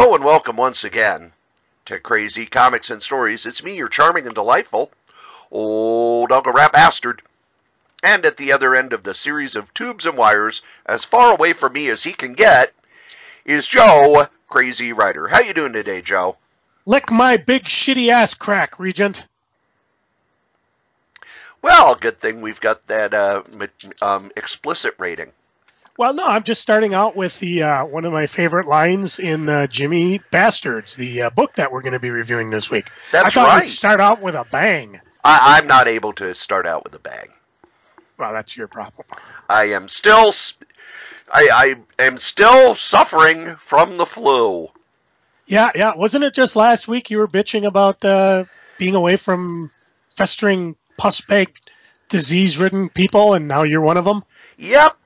Hello and welcome once again to Crazy Comics and Stories. It's me, your charming and delightful old Uncle Rat Bastard. And at the other end of the series of tubes and wires, as far away from me as he can get, is Joe, Crazy Writer. How you doing today, Joe? Lick my big shitty ass crack, Regent. Well, good thing we've got that explicit rating. Well, no, I'm just starting out with the one of my favorite lines in Jimmy Bastards, the book that we're going to be reviewing this week. That's I thought right. we'd start out with a bang. I'm not able to start out with a bang. Well, that's your problem. I am still suffering from the flu. Yeah. Wasn't it just last week you were bitching about being away from festering pus-bag disease-ridden people, and now you're one of them? Yep.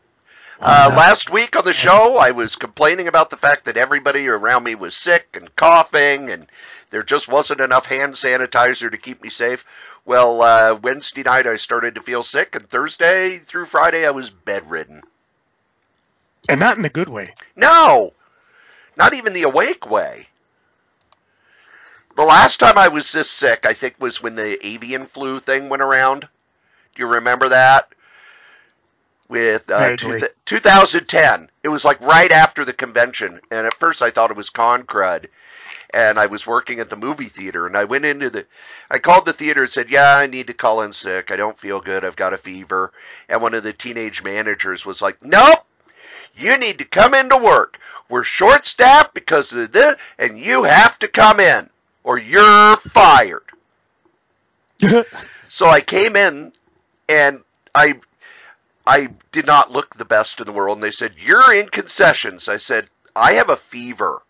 Last week on the show, I was complaining about the fact that everybody around me was sick and coughing, and there just wasn't enough hand sanitizer to keep me safe. Well, Wednesday night I started to feel sick, and Thursday through Friday I was bedridden. And not in a good way. No, not even the awake way. The last time I was this sick, I think, was when the avian flu thing went around. Do you remember that? With 2010. It was like right after the convention, and at first I thought it was con crud, and I was working at the movie theater, and I called the theater and said, yeah, I need to call in sick, I don't feel good, I've got a fever, and one of the teenage managers was like, nope, you need to come into work, we're short-staffed because of this, and you have to come in, or you're fired. So I came in, and I did not look the best in the world, and they said, you're in concessions. I said, I have a fever.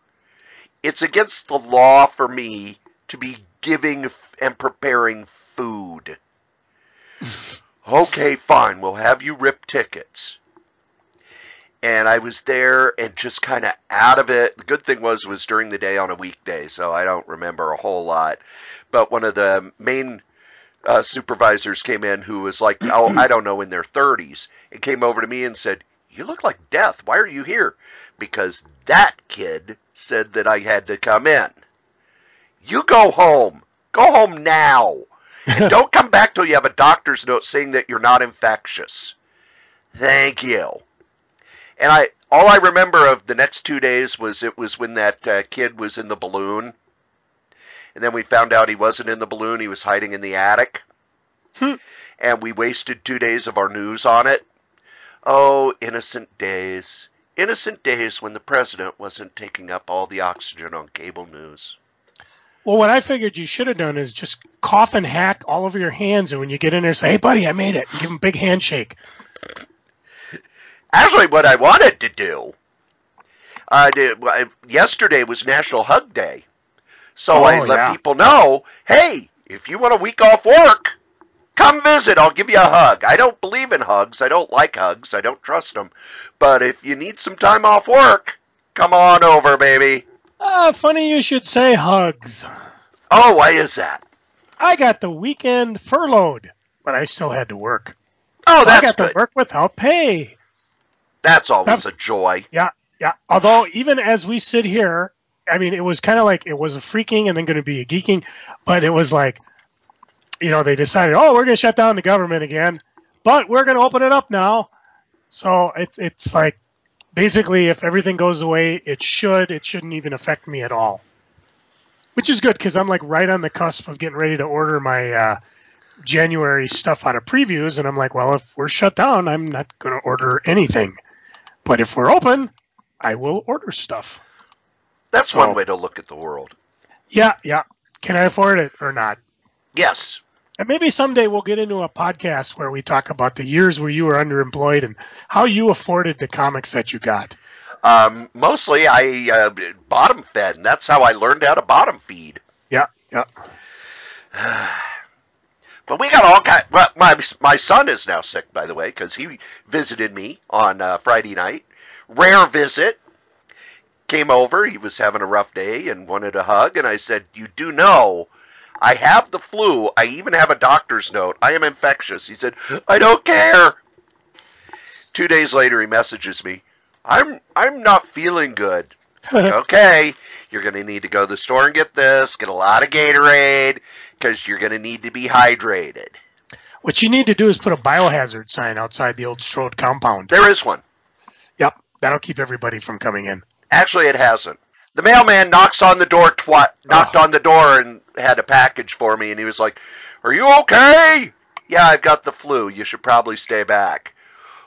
It's against the law for me to be giving and preparing food. Okay, fine, we'll have you rip tickets. And I was there and just kind of out of it. The good thing was during the day on a weekday, so I don't remember a whole lot. But one of the main supervisors came in who was like, oh, I don't know, in their 30s, and came over to me and said, you look like death. Why are you here? Because that kid said that I had to come in. You go home. Go home now. And don't come back till you have a doctor's note saying that you're not infectious. Thank you. And all I remember of the next 2 days was when that kid was in the balloon. And then we found out he wasn't in the balloon. He was hiding in the attic. And we wasted 2 days of our news on it. Oh, innocent days. Innocent days when the president wasn't taking up all the oxygen on cable news. Well, what I figured you should have done is just cough and hack all over your hands, and when you get in there, say, hey, buddy, I made it. And give him a big handshake. Actually, what I wanted to do, yesterday was National Hug Day. So I let people know, hey, if you want a week off work, come visit. I'll give you a hug. I don't believe in hugs. I don't like hugs. I don't trust them. But if you need some time off work, come on over, baby. Funny you should say hugs. Oh, why is that? I got the weekend furloughed, but I still had to work. Oh, that's good. I got to work without pay. That's always a joy. Yeah. Although, even as we sit here, I mean, it was kind of like it was a freaking and then going to be a geeking, but it was like, they decided, oh, we're going to shut down the government again, but we're going to open it up now. So it's like, basically, if everything goes away, it shouldn't even affect me at all, which is good because I'm like right on the cusp of getting ready to order my January stuff out of previews, and I'm like, well, if we're shut down, I'm not going to order anything, but if we're open, I will order stuff. That's one way to look at the world. Yeah. Can I afford it or not? Yes. And maybe someday we'll get into a podcast where we talk about the years where you were underemployed and how you afforded the comics that you got. Mostly I bottom fed, and that's how I learned how to bottom feed. Yeah. But we got all kinds. Well, my son is now sick, by the way, because he visited me on Friday night. Rare visit. Came over, he was having a rough day and wanted a hug, and I said, you do know, I have the flu, I even have a doctor's note, I am infectious. He said, I don't care. 2 days later, he messages me, I'm not feeling good. Like, okay, you're going to need to go to the store and get this, get a lot of Gatorade, because you're going to need to be hydrated. What you need to do is put a biohazard sign outside the old Strode compound. There is one. Yep, that'll keep everybody from coming in. Actually, it hasn't. The mailman knocked on the door and had a package for me, and he was like, "Are you okay?" "Yeah, I've got the flu. You should probably stay back."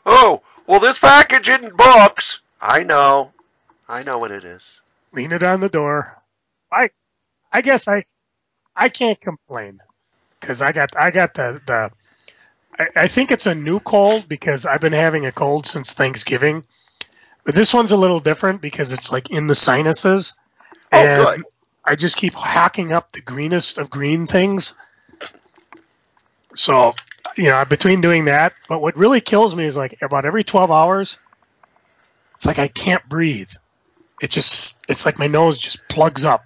"Oh, well, this package isn't books." I know what it is. Lean it on the door. I guess I can't complain because I got the I think it's a new cold because I've been having a cold since Thanksgiving. But this one's a little different because it's like in the sinuses. And good. I just keep hacking up the greenest of green things. So, between doing that, but what really kills me is like about every 12 hours, it's like I can't breathe. It's like my nose just plugs up.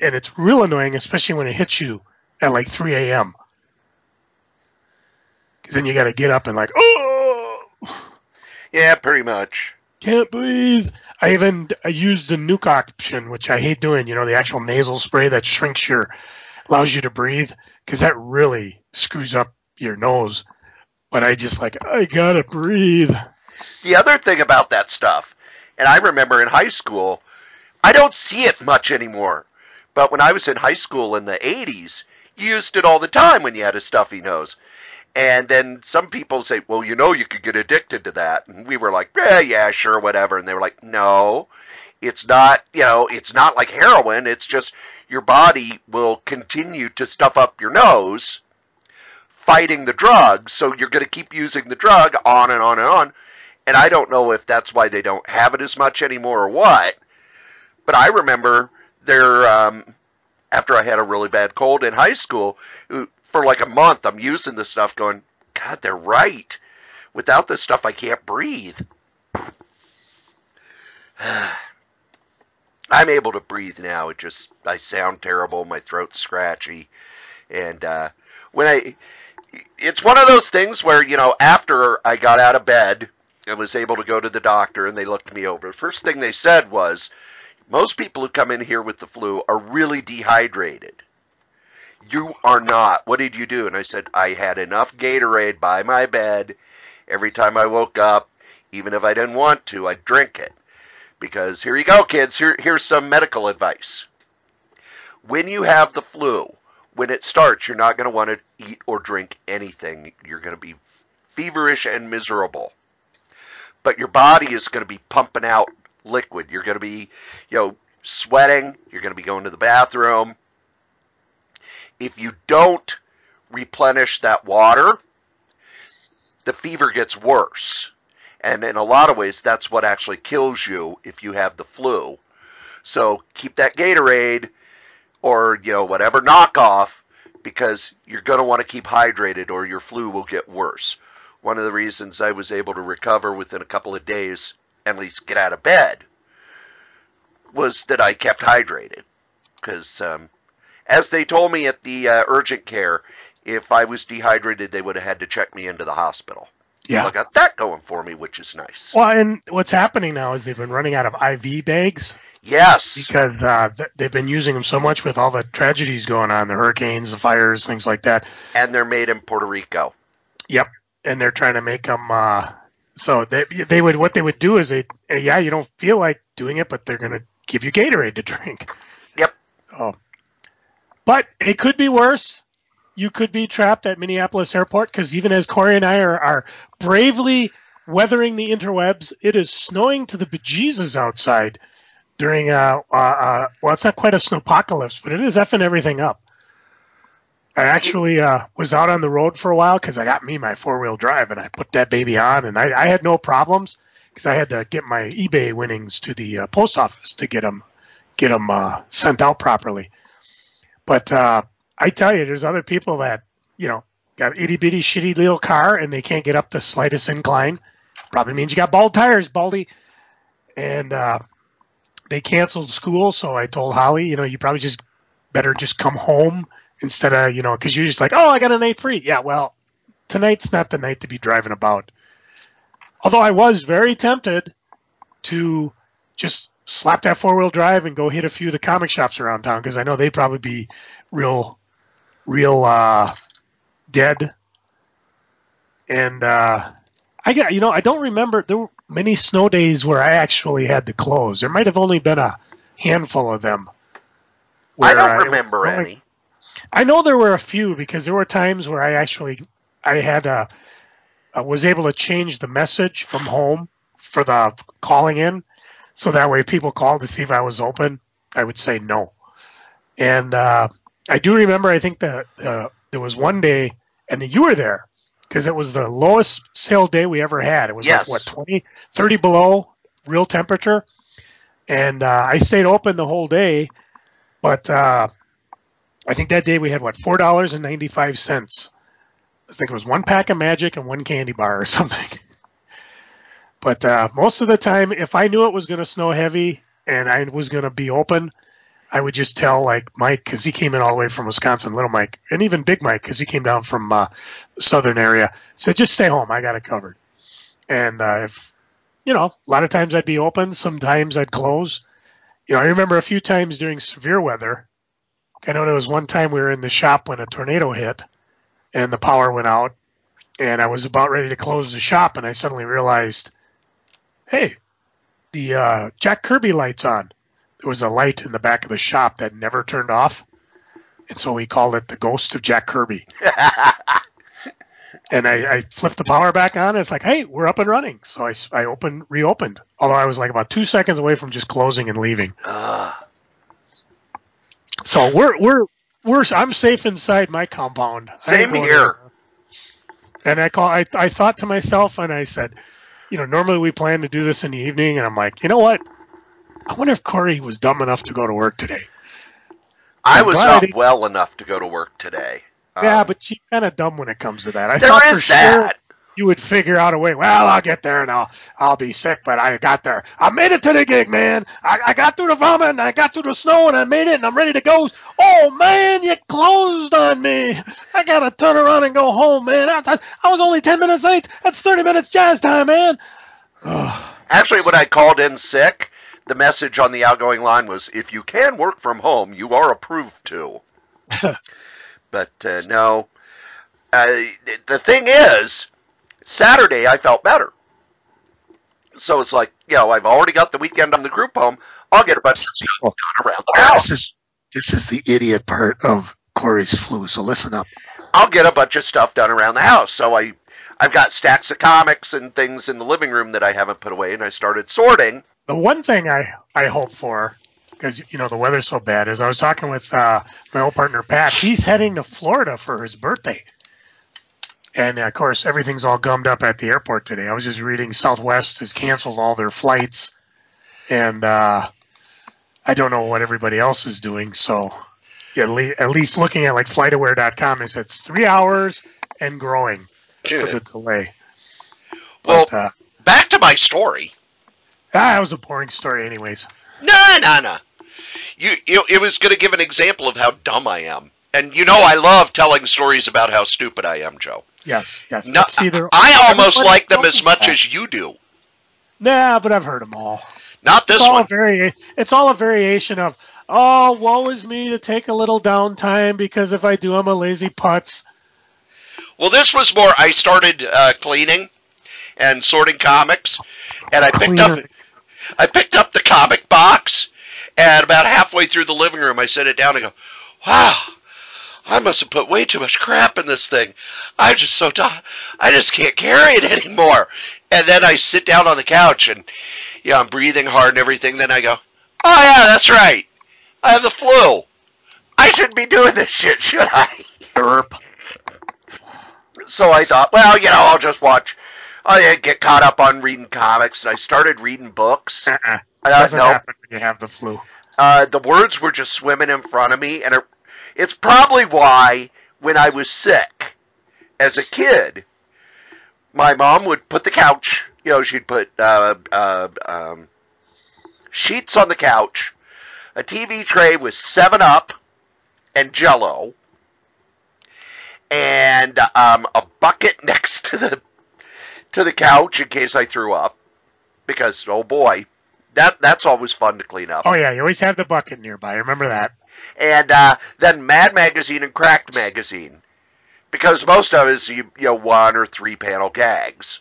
And it's real annoying, especially when it hits you at like 3 a.m. Because then you got to get up and like, oh! Yeah, pretty much. Can't breathe. I used the nuke option, which I hate doing, the actual nasal spray that allows you to breathe, because that really screws up your nose. But I gotta breathe. The other thing about that stuff, and I remember in high school, I don't see it much anymore, but when I was in high school in the 80s, you used it all the time when you had a stuffy nose. And then some people say, well, you could get addicted to that. And we were like, yeah, sure, whatever. And they were like, no, it's not, it's not like heroin. It's just your body will continue to stuff up your nose fighting the drug. So you're going to keep using the drug on and on and on. And I don't know if that's why they don't have it as much anymore or what. But I remember after I had a really bad cold in high school, for like a month, I'm using this stuff going, God, they're right. Without this stuff, I can't breathe. I'm able to breathe now. I sound terrible. My throat's scratchy. And it's one of those things where, after I got out of bed and was able to go to the doctor and they looked me over, the first thing they said was, most people who come in here with the flu are really dehydrated. You are not. What did you do? And I said, I had enough Gatorade by my bed. Every time I woke up, even if I didn't want to, I'd drink it. Because here you go, kids. Here's some medical advice. When you have the flu, when it starts, you're not going to want to eat or drink anything. You're going to be feverish and miserable. But your body is going to be pumping out liquid. You're going to be, sweating. You're going to be going to the bathroom. If you don't replenish that water, the fever gets worse. And in a lot of ways, that's what actually kills you if you have the flu. So keep that Gatorade or, whatever knockoff, because you're going to want to keep hydrated or your flu will get worse. One of the reasons I was able to recover within a couple of days, at least get out of bed, was that I kept hydrated. Because, as they told me at the urgent care, if I was dehydrated, they would have had to check me into the hospital. Yeah. So I got that going for me, which is nice. Well, and what's happening now is they've been running out of IV bags. Yes. Because they've been using them so much with all the tragedies going on, the hurricanes, the fires, things like that. And they're made in Puerto Rico. Yep. And they're trying to make them, so what they would do is you don't feel like doing it, but they're going to give you Gatorade to drink. Yep. Oh. But it could be worse. You could be trapped at Minneapolis Airport because even as Cory and I are bravely weathering the interwebs, it is snowing to the bejesus outside during, well, it's not quite a snowpocalypse, but it is effing everything up. I actually was out on the road for a while because I got me my four-wheel drive, and I put that baby on, and I had no problems because I had to get my eBay winnings to the post office to get them sent out properly. But I tell you, there's other people that, got an itty-bitty shitty little car and they can't get up the slightest incline. Probably means you got bald tires, Baldy. And they canceled school, so I told Holly, you probably just better just come home instead of, because you're just like, oh, I got a night free. Yeah, well, tonight's not the night to be driving about. Although I was very tempted to just slap that 4-wheel drive and go hit a few of the comic shops around town because I know they'd probably be real dead. And I don't remember. There were many snow days where I actually had to close. There might have only been a handful of them. I don't remember any. I know there were a few because there were times where I was able to change the message from home for the calling in, so that way if people called to see if I was open, I would say no. And I do remember, I think that there was one day, and you were there, because it was the lowest sale day we ever had. It was Yes. like, 30 below real temperature. And I stayed open the whole day, but I think that day we had, $4.95. I think it was one pack of Magic and one candy bar or something. But most of the time, if I knew it was going to snow heavy and I was going to be open, I would just tell Mike, because he came in all the way from Wisconsin, little Mike, and even Big Mike, because he came down from the southern area, said, just stay home. I got it covered. And if, a lot of times I'd be open. Sometimes I'd close. I remember a few times during severe weather. I know there was one time we were in the shop when a tornado hit and the power went out, and I was about ready to close the shop, and I suddenly realized, hey, the Jack Kirby light's on. There was a light in the back of the shop that never turned off, and so we called it the ghost of Jack Kirby. And I flipped the power back on, and it's like, hey, we're up and running. So I reopened, although I was about 2 seconds away from just closing and leaving. So I'm safe inside my compound. Same here. And I thought to myself, and I said, normally we plan to do this in the evening, and I'm like, you know what? I wonder if Cory was dumb enough to go to work today. I was up well enough to go to work today. Yeah, but you're kind of dumb when it comes to that. I there thought is for sure you would figure out a way. Well, I'll get there and I'll be sick, but I got there. I made it to the gig, man. I got through the vomit and I got through the snow and I made it and I'm ready to go. Oh, man, you closed on me. I got to turn around and go home, man. I was only 10 minutes late. That's 30 minutes jazz time, man. Actually, when I called in sick, the message on the outgoing line was, if you can work from home, you are approved to. But no. The thing is, Saturday I felt better. So it's like, I've already got the weekend on the group home. I'll get a bunch of stuff done around the house. This is the idiot part of Cory's flu, so listen up. I'll get a bunch of stuff done around the house. So I've got stacks of comics and things in the living room that I haven't put away, and I started sorting. The one thing I hope for, because, the weather's so bad, is I was talking with my old partner, Pat. He's heading to Florida for his birthday. And, of course, everything's all gummed up at the airport today. I was just reading Southwest has canceled all their flights. And I don't know what everybody else is doing. So at least looking at FlightAware.com, it says 3 hours and growing for the delay. Well, back to my story. That was a boring story anyways. No. It was going to give an example of how dumb I am. And I love telling stories about how stupid I am, Joe. Yes. No, I almost like them as much as you do. Nah, but I've heard them all. Not this one. It's all a variation of, oh, woe is me to take a little downtime because if I do, I'm a lazy putz. Well, this was more, I started cleaning and sorting comics, and I picked up the comic box, and about halfway through the living room, I set it down and go, wow, I must have put way too much crap in this thing. I'm just so tired. I just can't carry it anymore. And then I sit down on the couch, and I'm breathing hard and everything. Then I go, oh, yeah, that's right. I have the flu. I shouldn't be doing this shit, should I? Derp. So I thought, well, I'll just watch. I get caught up on reading comics, and I started reading books. Doesn't happen when you have the flu. The words were just swimming in front of me, and it's probably why when I was sick as a kid, my mom would put the couch, she'd put sheets on the couch, a TV tray with 7-Up and Jell-O, and a bucket next to the couch in case I threw up, because, oh boy, That's always fun to clean up. Oh, yeah, you always have the bucket nearby. I remember that. And then Mad Magazine and Cracked Magazine. Because most of it is, 1 or 3 panel gags.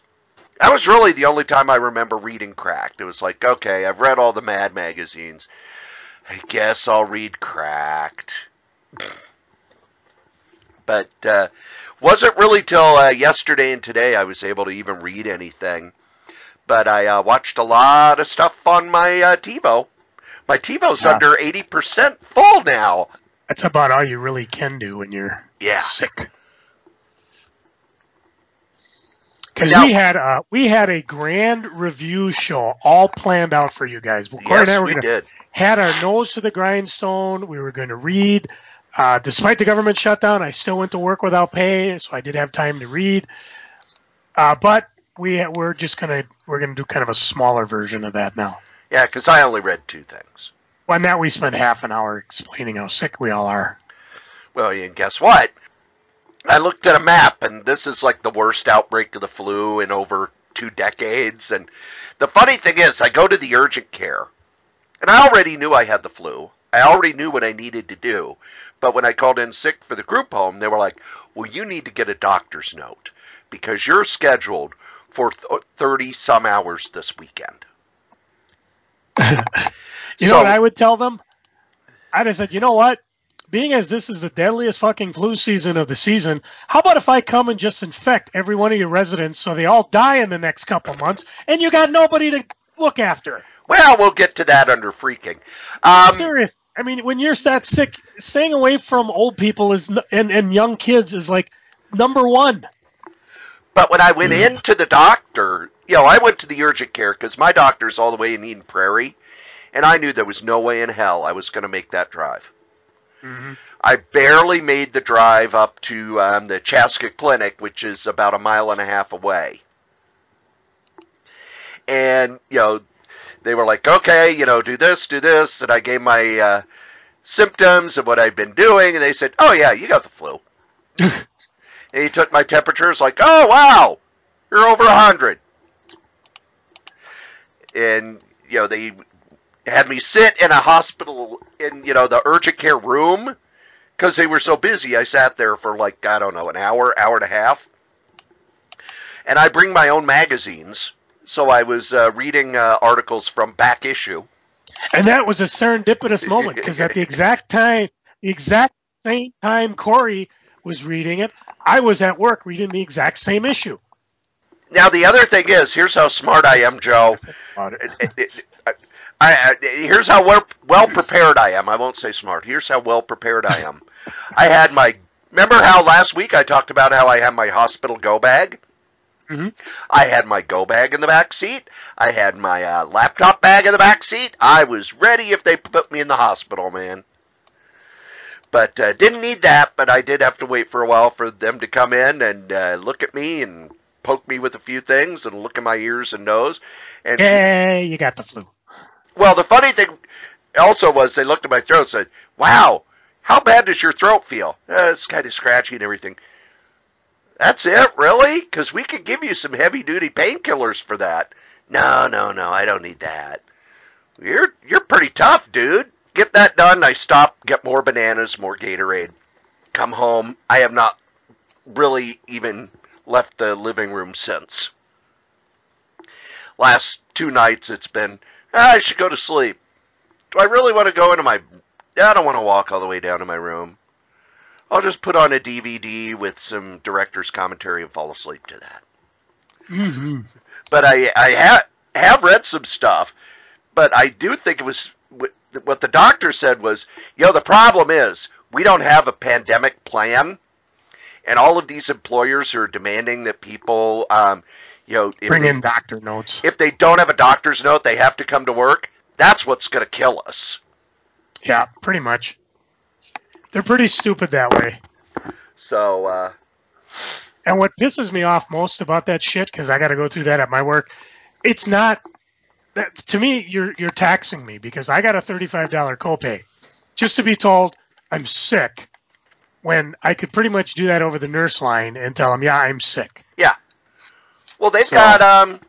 That was really the only time I remember reading Cracked. It was like, okay, I've read all the Mad magazines. I guess I'll read Cracked. But wasn't really till yesterday and today I was able to even read anything. But I watched a lot of stuff on my TiVo. My TiVo's under 80% full now. That's about all you really can do when you're sick. Because we had a grand review show all planned out for you guys. Well, Cory and I had our nose to the grindstone. We were going to read. Despite the government shutdown, I still went to work without pay, so I did have time to read. But we're going to do kind of a smaller version of that now. Yeah, because I only read 2 things. Well, now we spent half an hour explaining how sick we all are. Well, and guess what? I looked at a map, and this is like the worst outbreak of the flu in over 2 decades. And the funny thing is, I go to the urgent care, and I already knew I had the flu. I already knew what I needed to do. But when I called in sick for the group home, they were like, well, you need to get a doctor's note because you're scheduled for 30-some hours this weekend. You know what I would tell them? I'd have said, you know what? Being as this is the deadliest fucking flu season of the season, how about if I come and just infect every one of your residents so they all die in the next couple months and you got nobody to look after? Well, we'll get to that under freaking. Serious. I mean, when you're that sick, staying away from old people and young kids is like number one. But when I went into the doctor, I went to the urgent care because my doctor's all the way in Eden Prairie, and I knew there was no way in hell I was going to make that drive. Mm-hmm. I barely made the drive up to the Chaska Clinic, which is about 1.5 miles away. And, they were like, okay, do this, and I gave my symptoms of what I'd been doing, and they said, oh, yeah, you got the flu. And he took my temperature, it's like, oh, wow, you're over 100. And, they had me sit in a hospital in, the urgent care room, because they were so busy. I sat there for like, I don't know, an hour, hour and a half. And I bring my own magazines. So I was reading articles from Back Issue. And that was a serendipitous moment, because at the exact same time Cory was reading it, I was at work reading the exact same issue. Now, the other thing is, here's how smart I am, Joe. Here's how well prepared I am. I won't say smart. Here's how well prepared I am. Remember how last week I talked about how I had my hospital go bag? Mm-hmm. I had my go bag in the back seat. I had my laptop bag in the back seat. I was ready if they put me in the hospital, man. But didn't need that, but I did have to wait for a while for them to come in and look at me and poke me with a few things and look at my ears and nose. And hey, you got the flu. Well, the funny thing also was they looked at my throat and said, wow, how bad does your throat feel? It's kind of scratchy and everything. That's it, really? Because we could give you some heavy-duty painkillers for that. No, I don't need that. You're pretty tough, dude. Get that done. I stop, get more bananas, more Gatorade. Come home. I have not really even left the living room since. Last 2 nights it's been, I should go to sleep. Do I really want to go into my... I don't want to walk all the way down to my room. I'll just put on a DVD with some director's commentary and fall asleep to that. Mm-hmm. But I have read some stuff, but I do think it was... What the doctor said was, the problem is we don't have a pandemic plan, and all of these employers are demanding that people, bring in doctor notes. If they don't have a doctor's note, they have to come to work. That's what's going to kill us. Yeah, pretty much. They're pretty stupid that way. So, and what pisses me off most about that shit, because I got to go through that at my work, it's not... To me, you're taxing me because I got a $35 copay just to be told I'm sick when I could pretty much do that over the nurse line and tell them, yeah, I'm sick. Yeah. Well, they've got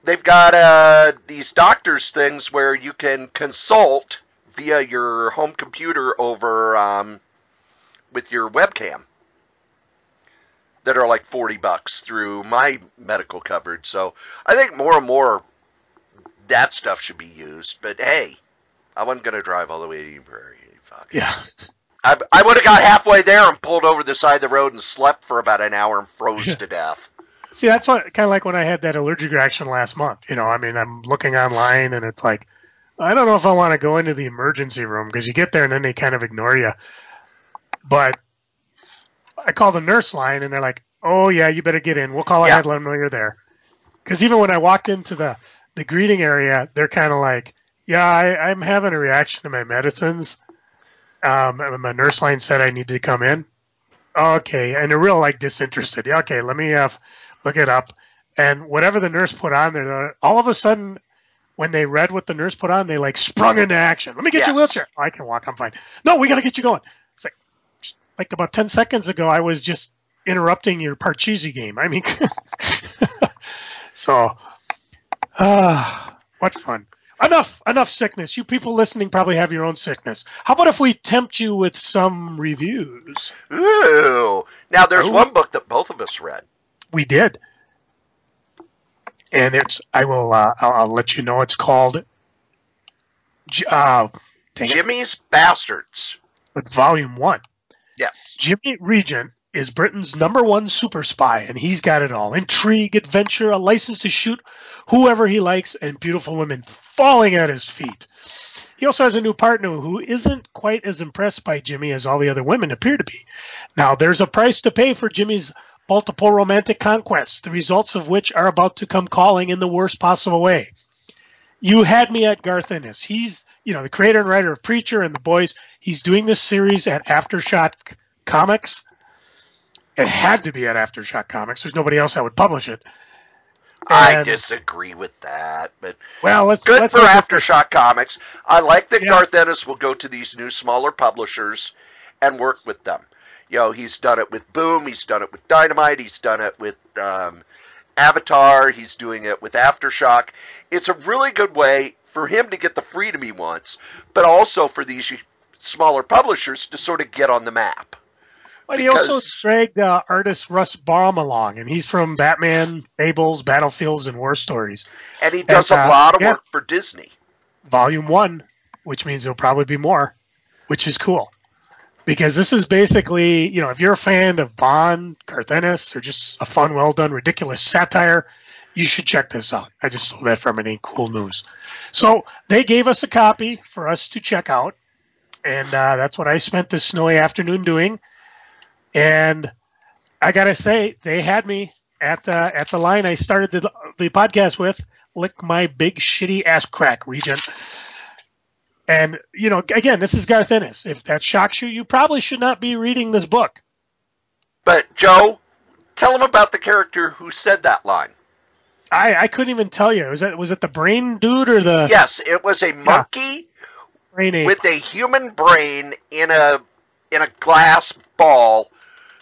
they've got these doctors things where you can consult via your home computer over with your webcam that are like $40 through my medical coverage. So I think more and more that stuff should be used. But hey, I wasn't going to drive all the way to Eden Prairie. Fuck. Yeah. I would have got halfway there and pulled over the side of the road and slept for about an hour and froze to death. See, that's what kind of like when I had that allergic reaction last month. I mean, I'm looking online and it's like, I don't know if I want to go into the emergency room because you get there and then they kind of ignore you. But I call the nurse line and they're like, oh, yeah, you better get in. We'll call ahead, let them know you're there. Because even when I walked into the greeting area, they're kind of like, yeah, I'm having a reaction to my medicines. And my nurse line said I need to come in. Okay. And they're real like disinterested. Yeah, okay, let me look it up. And whatever the nurse put on there, all of a sudden, when they read what the nurse put on, they like sprung into action. Let me get you a wheelchair. Oh, I can walk. I'm fine. No, we got to get you going. It's like about 10 seconds ago, I was just interrupting your Parcheesi game. I mean, so, what fun. Enough sickness. You people listening probably have your own sickness. How about if we tempt you with some reviews? Ooh. Now, there's one book that both of us read. We did. And I'll let you know it's called Jimmy's Bastards. But Volume 1. Yes. Jimmy Regent is Britain's #1 super spy, and he's got it all. Intrigue, adventure, a license to shoot whoever he likes, and beautiful women falling at his feet. He also has a new partner who isn't quite as impressed by Jimmy as all the other women appear to be. Now, there's a price to pay for Jimmy's multiple romantic conquests, the results of which are about to come calling in the worst possible way. You had me at Garth Ennis. He's, the creator and writer of Preacher and The Boys. He's doing this series at Aftershock Comics. It had to be at Aftershock Comics. There's nobody else that would publish it. I disagree with that, but let's for Aftershock Comics. I like that Garth Ennis will go to these new, smaller publishers and work with them. He's done it with Boom. He's done it with Dynamite. He's done it with Avatar. He's doing it with Aftershock. It's a really good way for him to get the freedom he wants, but also for these smaller publishers to sort of get on the map. But he also dragged artist Russ Baum along, and he's from Batman, Fables, Battlefields, and War Stories. And he does a lot of work for Disney. Volume 1, which means there'll probably be more, which is cool. Because this is basically, if you're a fan of Bond, Garth Ennis, or just a fun, well-done, ridiculous satire, you should check this out. I just stole that from It Ain't Cool News. So they gave us a copy for us to check out, and that's what I spent this snowy afternoon doing. And I got to say, they had me at the line I started the podcast with, lick my big shitty ass crack, Regent. And, again, this is Garth Ennis. If that shocks you, you probably should not be reading this book. But, Joe, tell him about the character who said that line. I couldn't even tell you. Was it the brain dude or the... Yes, it was a monkey with a human brain in a glass ball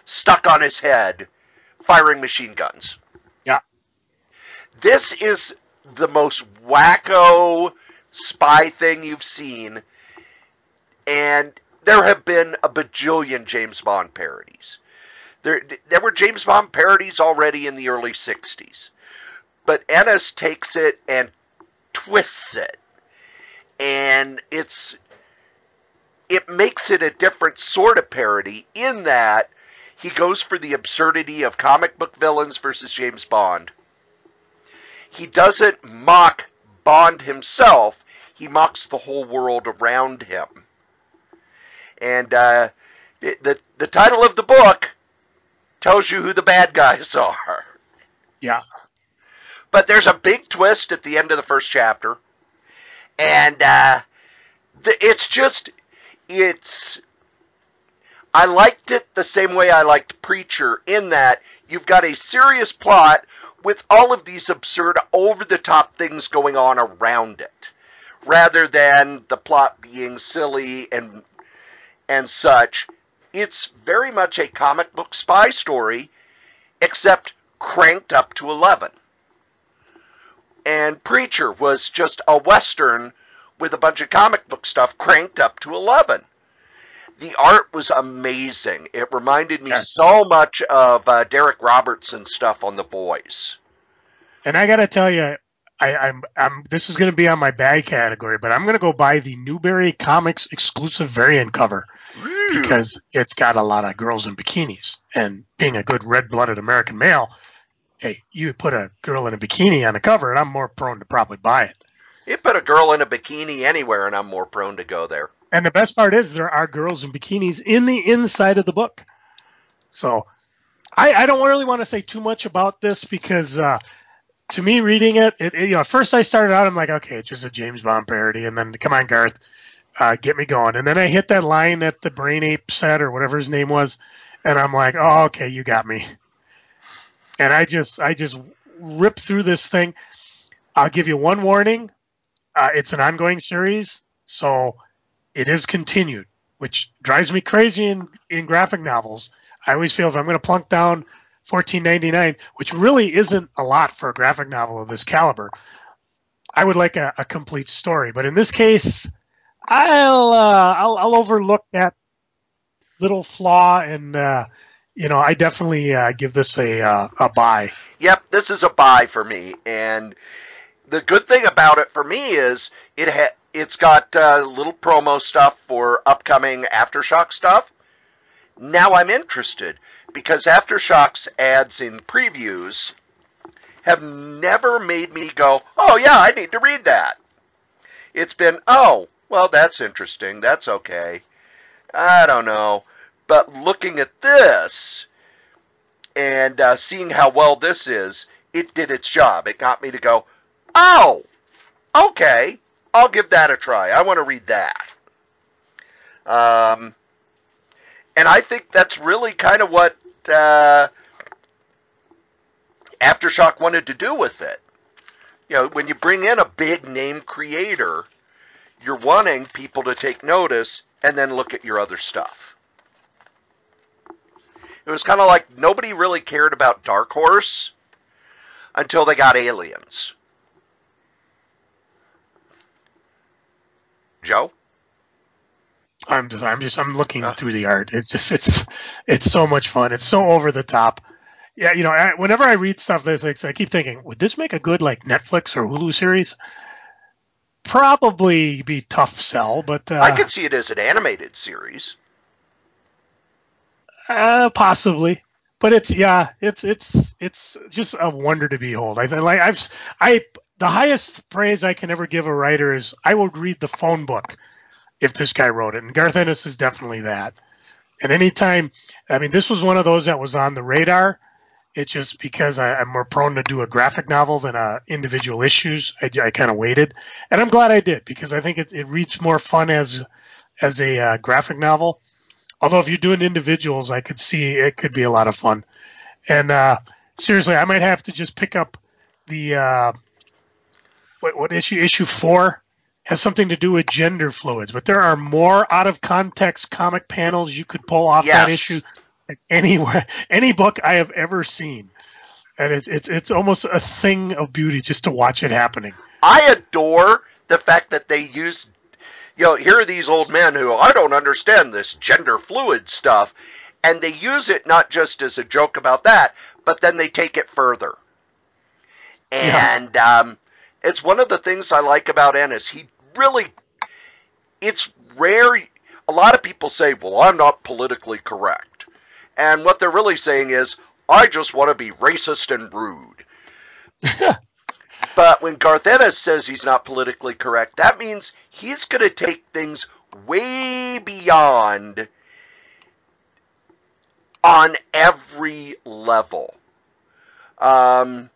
stuck on his head, firing machine guns. Yeah. This is the most wacko spy thing you've seen, and there have been a bajillion James Bond parodies. There were James Bond parodies already in the early 60s, but Ennis takes it and twists it, and it makes it a different sort of parody in that he goes for the absurdity of comic book villains versus James Bond. He doesn't mock Bond himself. He mocks the whole world around him. And the title of the book tells you who the bad guys are. Yeah. But there's a big twist at the end of the first chapter. And I liked it the same way I liked Preacher, in that you've got a serious plot with all of these absurd, over-the-top things going on around it, rather than the plot being silly and such. It's very much a comic book spy story, except cranked up to 11. And Preacher was just a Western with a bunch of comic book stuff cranked up to 11. The art was amazing. It reminded me so much of Derek Robertson stuff on The Boys. And I got to tell you, I'm this is going to be on my bag category, but I'm going to go buy the Newberry Comics exclusive variant cover because it's got a lot of girls in bikinis. And being a good red-blooded American male, hey, you put a girl in a bikini on the cover, and I'm more prone to probably buy it. You put a girl in a bikini anywhere, and I'm more prone to go there. And the best part is there are girls in bikinis in the inside of the book. So I don't really want to say too much about this because to me, reading it, at first I started out, I'm like, okay, it's just a James Bond parody. And then, come on, Garth, get me going. And then I hit that line that the Brain Ape said or whatever his name was. And I'm like, oh, okay, you got me. And I just ripped through this thing. I'll give you one warning. It's an ongoing series, so it is continued, which drives me crazy in graphic novels. I always feel if I'm going to plunk down $14.99, which really isn't a lot for a graphic novel of this caliber, I would like a complete story. But in this case, I'll overlook that little flaw, and I definitely give this a buy. Yep, this is a buy for me, and the good thing about it for me is it's got little promo stuff for upcoming Aftershock stuff. Now I'm interested because Aftershock's ads in previews have never made me go, oh yeah, I need to read that. It's been, oh, well, that's interesting. That's okay. I don't know. But looking at this and seeing how well this is, it did its job. It got me to go, oh, okay, I'll give that a try. I want to read that. And I think that's really kind of what Aftershock wanted to do with it. When you bring in a big name creator, you're wanting people to take notice and then look at your other stuff. It was kind of like nobody really cared about Dark Horse until they got Aliens. Joe? I'm looking through the art. It's so much fun. It's so over the top. Yeah, whenever I read stuff like this, I keep thinking, would this make a good like Netflix or Hulu series? Probably be tough sell, but I could see it as an animated series. Possibly, but it's just a wonder to behold. The highest praise I can ever give a writer is I would read the phone book if this guy wrote it, and Garth Ennis is definitely that. And anytime, this was one of those that was on the radar. It's just because I'm more prone to do a graphic novel than individual issues. I kind of waited, and I'm glad I did because I think it reads more fun as a graphic novel. Although if you're doing individuals, I could see it could be a lot of fun. And seriously, I might have to just pick up the what issue 4 has something to do with gender fluids. But there are more out of context comic panels you could pull off that issue than any book I have ever seen. And it's almost a thing of beauty just to watch it happening. I adore the fact that they use. Here are these old men who, I don't understand this gender fluid stuff. And they use it not just as a joke about that, but then they take it further. And it's one of the things I like about Ennis. It's rare. A lot of people say, well, I'm not politically correct. And what they're really saying is, I just want to be racist and rude. But when Garth Ennis says he's not politically correct, that means he's going to take things way beyond on every level. And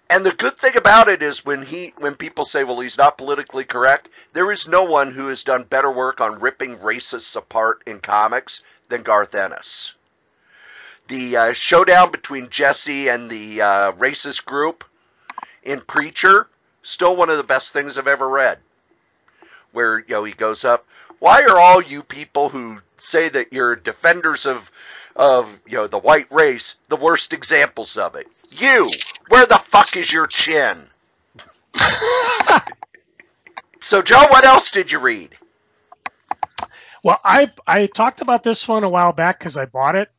the good thing about it is when people say, well, he's not politically correct, there is no one who has done better work on ripping racists apart in comics than Garth Ennis. The showdown between Jesse and the racist group in Preacher, still one of the best things I've ever read. Where, he goes up, why are all you people who say that you're defenders of the white race the worst examples of it? You! Where the fuck is your chin? So, Joe, what else did you read? Well, I talked about this one a while back because I bought it,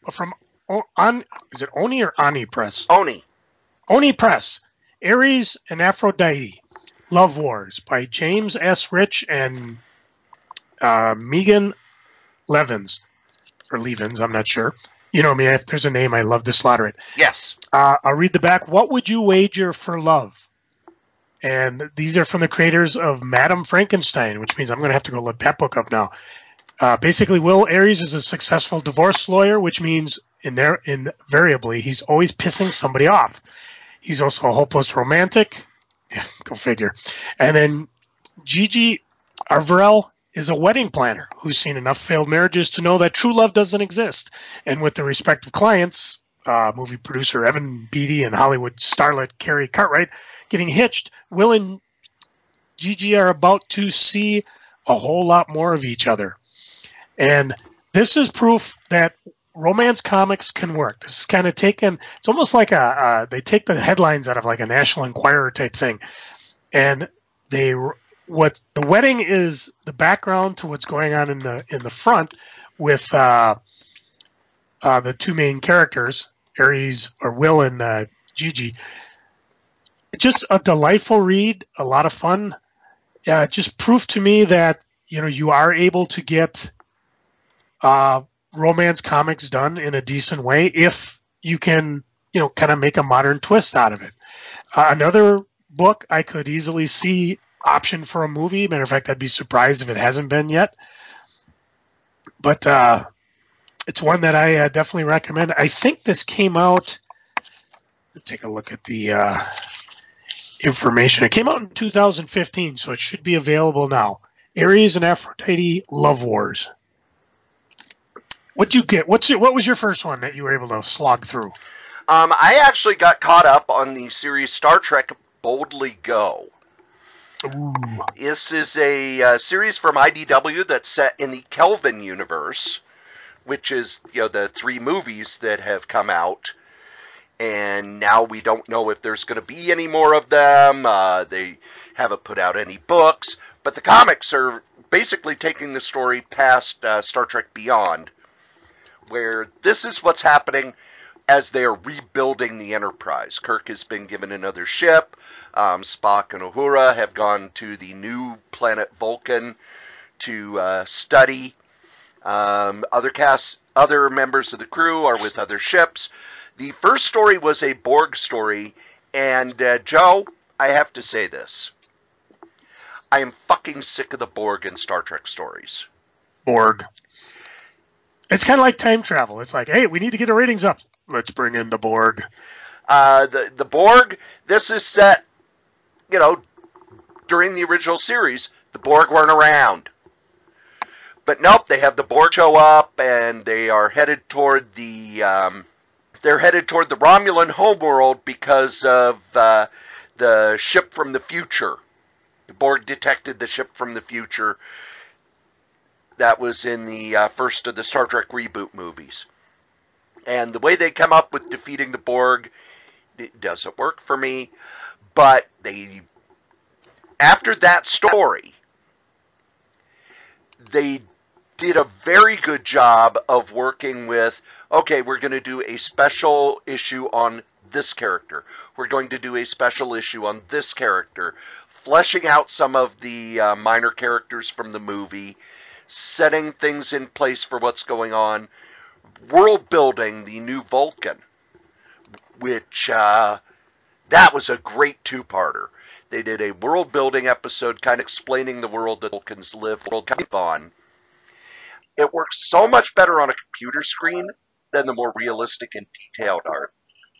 but from is it Oni or Ani Press? Oni. Oni Press, Ares and Aphrodite, Love Wars by James S. Rich and Megan Levins, or Levins, I'm not sure. You know me, if there's a name, I love to slaughter it. Yes. I'll read the back. What would you wager for love? And these are from the creators of Madame Frankenstein, which means I'm going to have to go look that book up now. Basically, Will Ares is a successful divorce lawyer, which means invariably he's always pissing somebody off. He's also a hopeless romantic. Yeah, go figure. And then Gigi Arverel is a wedding planner who's seen enough failed marriages to know that true love doesn't exist. And with the respective clients, movie producer Evan Beatty and Hollywood starlet Carrie Cartwright getting hitched, Will and Gigi are about to see a whole lot more of each other. And this is proof that romance comics can work. This is kind of taken, it's almost like they take the headlines out of like a National Enquirer type thing. And the wedding is the background to what's going on in the front with the two main characters, Ares or Will and Gigi. Just a delightful read, a lot of fun. Just proof to me that you are able to get romance comics done in a decent way if you can kind of make a modern twist out of it. Another book I could easily see option for a movie. Matter of fact, I'd be surprised if it hasn't been yet. But it's one that I definitely recommend. I think this came out. Let's take a look at the information. It came out in 2015, so it should be available now. Ares and Aphrodite Love Wars. What'd you get? What was your first one that you were able to slog through? I actually got caught up on the series Star Trek Boldly Go. Ooh. This is a series from IDW that's set in the Kelvin universe, which is the 3 movies that have come out. And now we don't know if there's going to be any more of them. They haven't put out any books. But the comics are basically taking the story past Star Trek Beyond, where this is what's happening as they are rebuilding the Enterprise. Kirk has been given another ship. Spock and Uhura have gone to the new planet Vulcan to study. Other members of the crew are with other ships. The first story was a Borg story, and Joe, I have to say this. I am fucking sick of the Borg in Star Trek stories. Borg. It's kind of like time travel. It's like, hey, we need to get our ratings up. Let's bring in the Borg. The Borg, this is set, during the original series. The Borg weren't around. But nope, they have the Borg show up, and they are headed toward the Romulan homeworld because of the ship from the future. The Borg detected the ship from the future. That was in the first of the Star Trek reboot movies. And the way they come up with defeating the Borg, it doesn't work for me. But after that story, they did a very good job of working with, okay, we're going to do a special issue on this character. We're going to do a special issue on this character. Fleshing out some of the minor characters from the movie. Setting things in place for what's going on. World building the new Vulcan. Which, that was a great 2-parter. They did a world building episode kind of explaining the world that Vulcans live on. It works so much better on a computer screen than the more realistic and detailed art.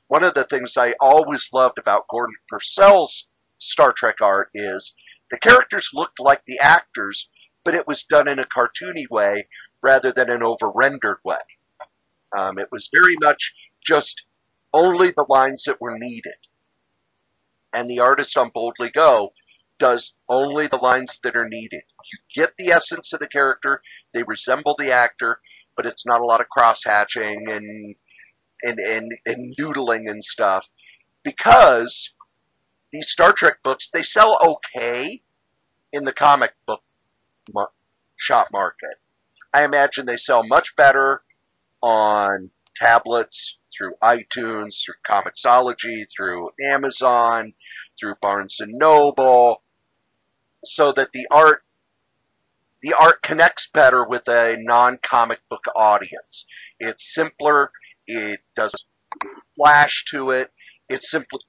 One of the things I always loved about Gordon Purcell's Star Trek art is the characters looked like the actors, but it was done in a cartoony way rather than an over-rendered way. It was very much just only the lines that were needed. And the artist on Boldly Go does only the lines that are needed. You get the essence of the character, they resemble the actor, but it's not a lot of cross-hatching and noodling and stuff. because these Star Trek books, they sell okay in the comic book shop market. I imagine they sell much better on tablets, through iTunes, through Comixology, through Amazon, through Barnes and Noble, so that the art connects better with a non-comic book audience. It's simpler. It doesn't flash to it. It's simply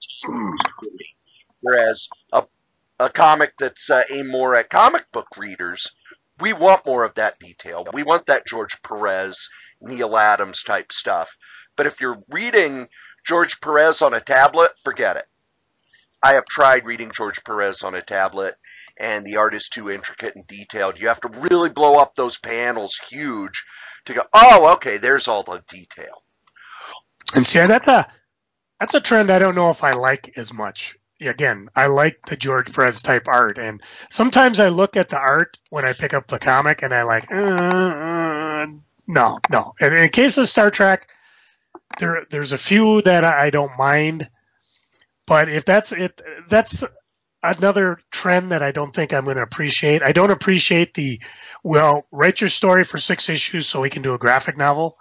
whereas a comic that's aimed more at comic book readers, we want more of that detail. We want that George Perez, Neil Adams type stuff. But if you're reading George Perez on a tablet, forget it. I have tried reading George Perez on a tablet, and the art is too intricate and detailed. You have to really blow up those panels huge to go, oh, okay, there's all the detail. And see, that's a trend I don't know if I like as much. Again, I like the George Perez type art, and sometimes I look at the art when I pick up the comic, and I like, no. And in case of Star Trek, there's a few that I don't mind, but if that's it, that's another trend that I don't think I'm going to appreciate. I don't appreciate write your story for 6 issues so we can do a graphic novel.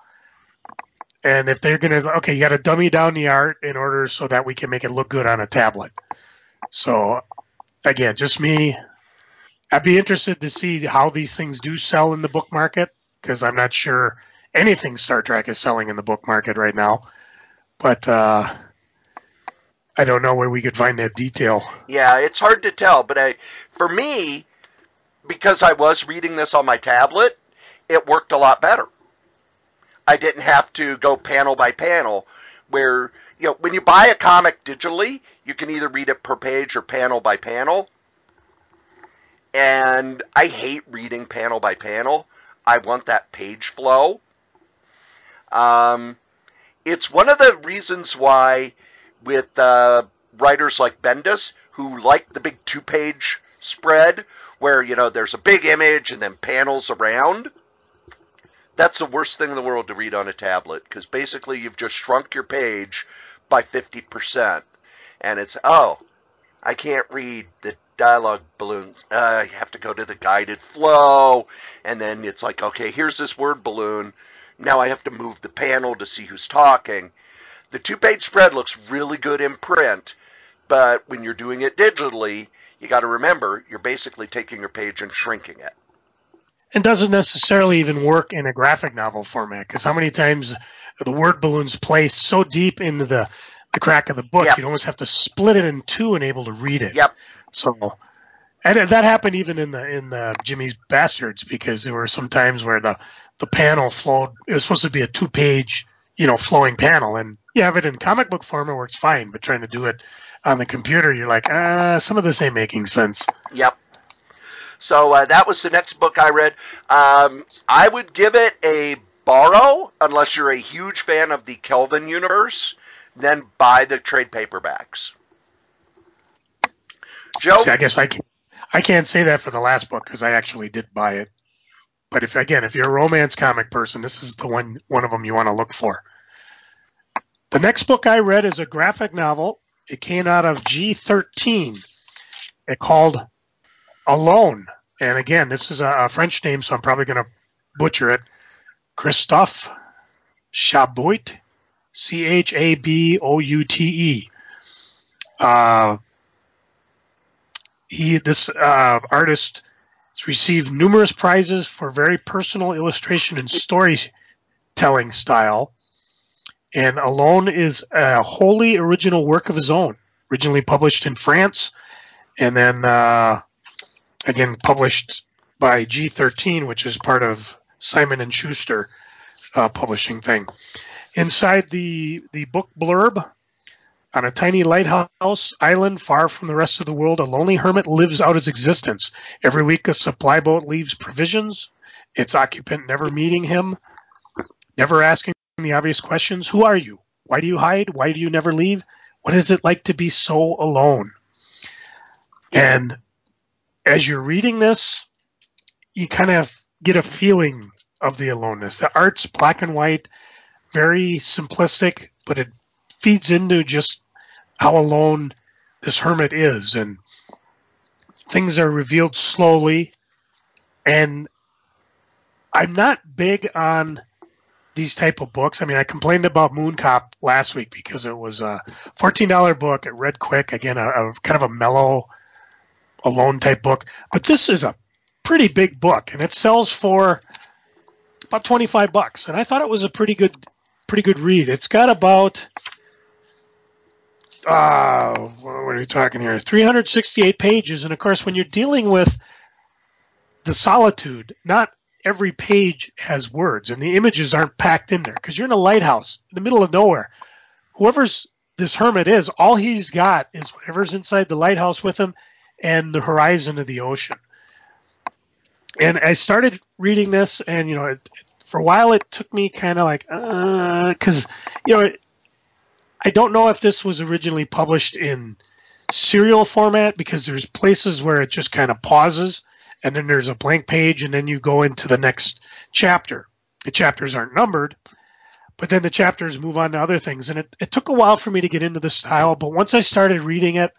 And if they're going to, okay, you got to dummy down the art in order so that we can make it look good on a tablet. So, again, just me. I'd be interested to see how these things do sell in the book market, because I'm not sure anything Star Trek is selling in the book market right now. But I don't know where we could find that detail. Yeah, it's hard to tell. But for me, because I was reading this on my tablet, it worked a lot better. I didn't have to go panel by panel, where, when you buy a comic digitally, you can either read it per page or panel by panel. And I hate reading panel by panel. I want that page flow. It's one of the reasons why with writers like Bendis, who like the big 2-page spread, where, there's a big image and then panels around. That's the worst thing in the world to read on a tablet, because basically you've just shrunk your page by 50%. And it's, I can't read the dialogue balloons. You have to go to the guided flow, and then it's like, okay, here's this word balloon. Now I have to move the panel to see who's talking. The 2-page spread looks really good in print, but when you're doing it digitally, you got to remember, you're basically taking your page and shrinking it. It doesn't necessarily even work in a graphic novel format, because how many times the word balloons place so deep into the crack of the book, Yep. You'd almost have to split it in two and able to read it. Yep. So, and that happened even in the Jimmy's Bastards, because there were some times where the panel flowed. It was supposed to be a 2-page, flowing panel, and you have it in comic book form, it works fine. But trying to do it on the computer, you're like, some of this ain't making sense. Yep. So that was the next book I read. I would give it a borrow, unless you're a huge fan of the Kelvin universe, then buy the trade paperbacks. Joe? See, I guess I can't say that for the last book, because I actually did buy it. But if you're a romance comic person, this is the one of them you want to look for. The next book I read is a graphic novel. It came out of G13. It's called Alone. And again, this is a French name, so I'm probably going to butcher it. Christophe Chaboute, Chaboute. This artist has received numerous prizes for very personal illustration and storytelling style. And Alone is a wholly original work of his own, originally published in France, and then again published by G13, which is part of Simon & Schuster publishing thing. Inside the book blurb, on a tiny lighthouse island far from the rest of the world, a lonely hermit lives out his existence. Every week a supply boat leaves provisions, its occupant never meeting him, never asking the obvious questions. Who are you? Why do you hide? Why do you never leave? What is it like to be so alone? And as you're reading this, you kind of get a feeling of the aloneness. The art's black and white, very simplistic, but it feeds into just how alone this hermit is, and things are revealed slowly. And I'm not big on these type of books. I mean, I complained about Moon Cop last week because it was a $14 book. It read quick. Again, a kind of a mellow, alone type book. But this is a pretty big book, and it sells for about $25. And I thought it was a pretty good read. It's got about what are we talking here? 368 pages. And of course, when you're dealing with the solitude, not every page has words, and the images aren't packed in there because you're in a lighthouse in the middle of nowhere. Whoever's this hermit is, all he's got is whatever's inside the lighthouse with him and the horizon of the ocean. And I started reading this, and for a while it took me kind of like, because I don't know if this was originally published in serial format, because there's places where it just kind of pauses, and then there's a blank page, and then you go into the next chapter. The chapters aren't numbered, but then the chapters move on to other things. And it took a while for me to get into the style, but once I started reading it,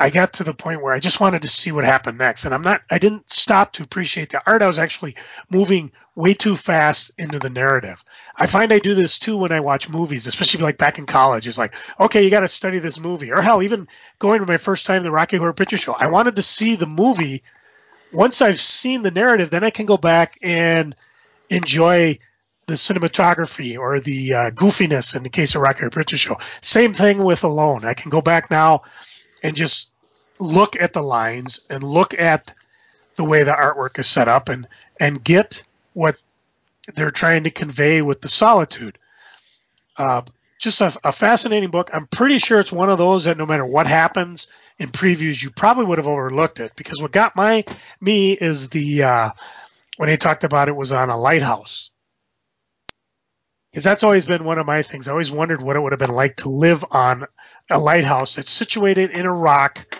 I got to the point where I just wanted to see what happened next. And I didn't stop to appreciate the art. I was actually moving way too fast into the narrative. I find I do this too when I watch movies, especially like back in college. It's like, okay, you got to study this movie. Or hell, even going to my first time to the Rocky Horror Picture Show. I wanted to see the movie. Once I've seen the narrative, then I can go back and enjoy the cinematography or the goofiness in the case of Rocky Horror Picture Show. Same thing with Alone. I can go back now and just look at the lines and look at the way the artwork is set up and get what they're trying to convey with the solitude. Just a fascinating book. I'm pretty sure it's one of those that no matter what happens in previews, you probably would have overlooked it, because what got me is when they talked about it was on a lighthouse. Because that's always been one of my things. I always wondered what it would have been like to live on a lighthouse that's situated in a rock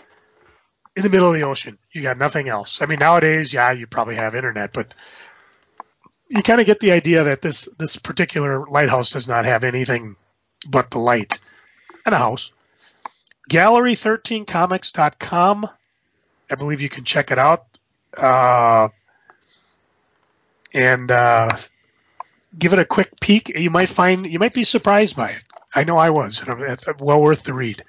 in the middle of the ocean. You got nothing else. I mean, nowadays, yeah, you probably have internet, but you kind of get the idea that this particular lighthouse does not have anything but the light and a house. Gallery13comics.com. I believe you can check it out. And give it a quick peek. You might be surprised by it. I know I was. It's well worth the read.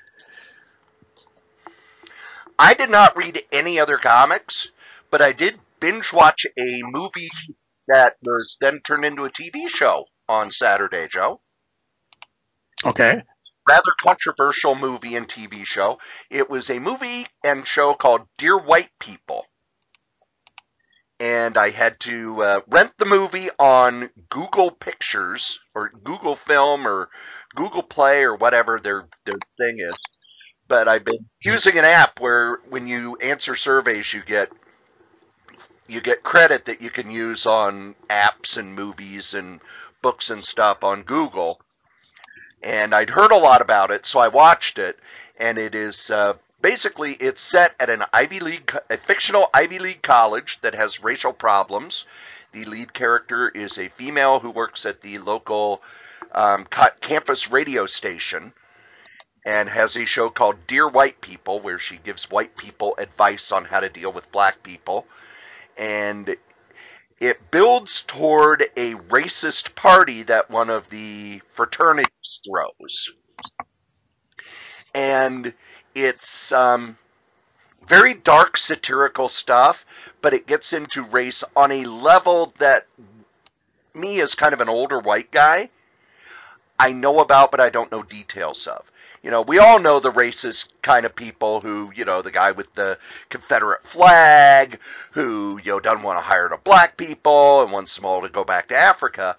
I did not read any other comics, but I did binge watch a movie that was then turned into a TV show on Saturday, Joe. Okay. Rather controversial movie and TV show. It was a movie and show called Dear White People. And I had to rent the movie on Google Pictures or Google Film or Google Play or whatever their thing is. But I've been using an app where when you answer surveys, you get credit that you can use on apps and movies and books and stuff on Google. And I'd heard a lot about it, so I watched it. And it is basically, it's set at a fictional Ivy League college that has racial problems. The lead character is a female who works at the local campus radio station and has a show called Dear White People, where she gives white people advice on how to deal with black people. And it builds toward a racist party that one of the fraternities throws. And it's very dark, satirical stuff, but it gets into race on a level that me, as kind of an older white guy, I know about, but I don't know details of. We all know the racist kind of people who, the guy with the Confederate flag, who, doesn't want to hire the black people and wants them all to go back to Africa.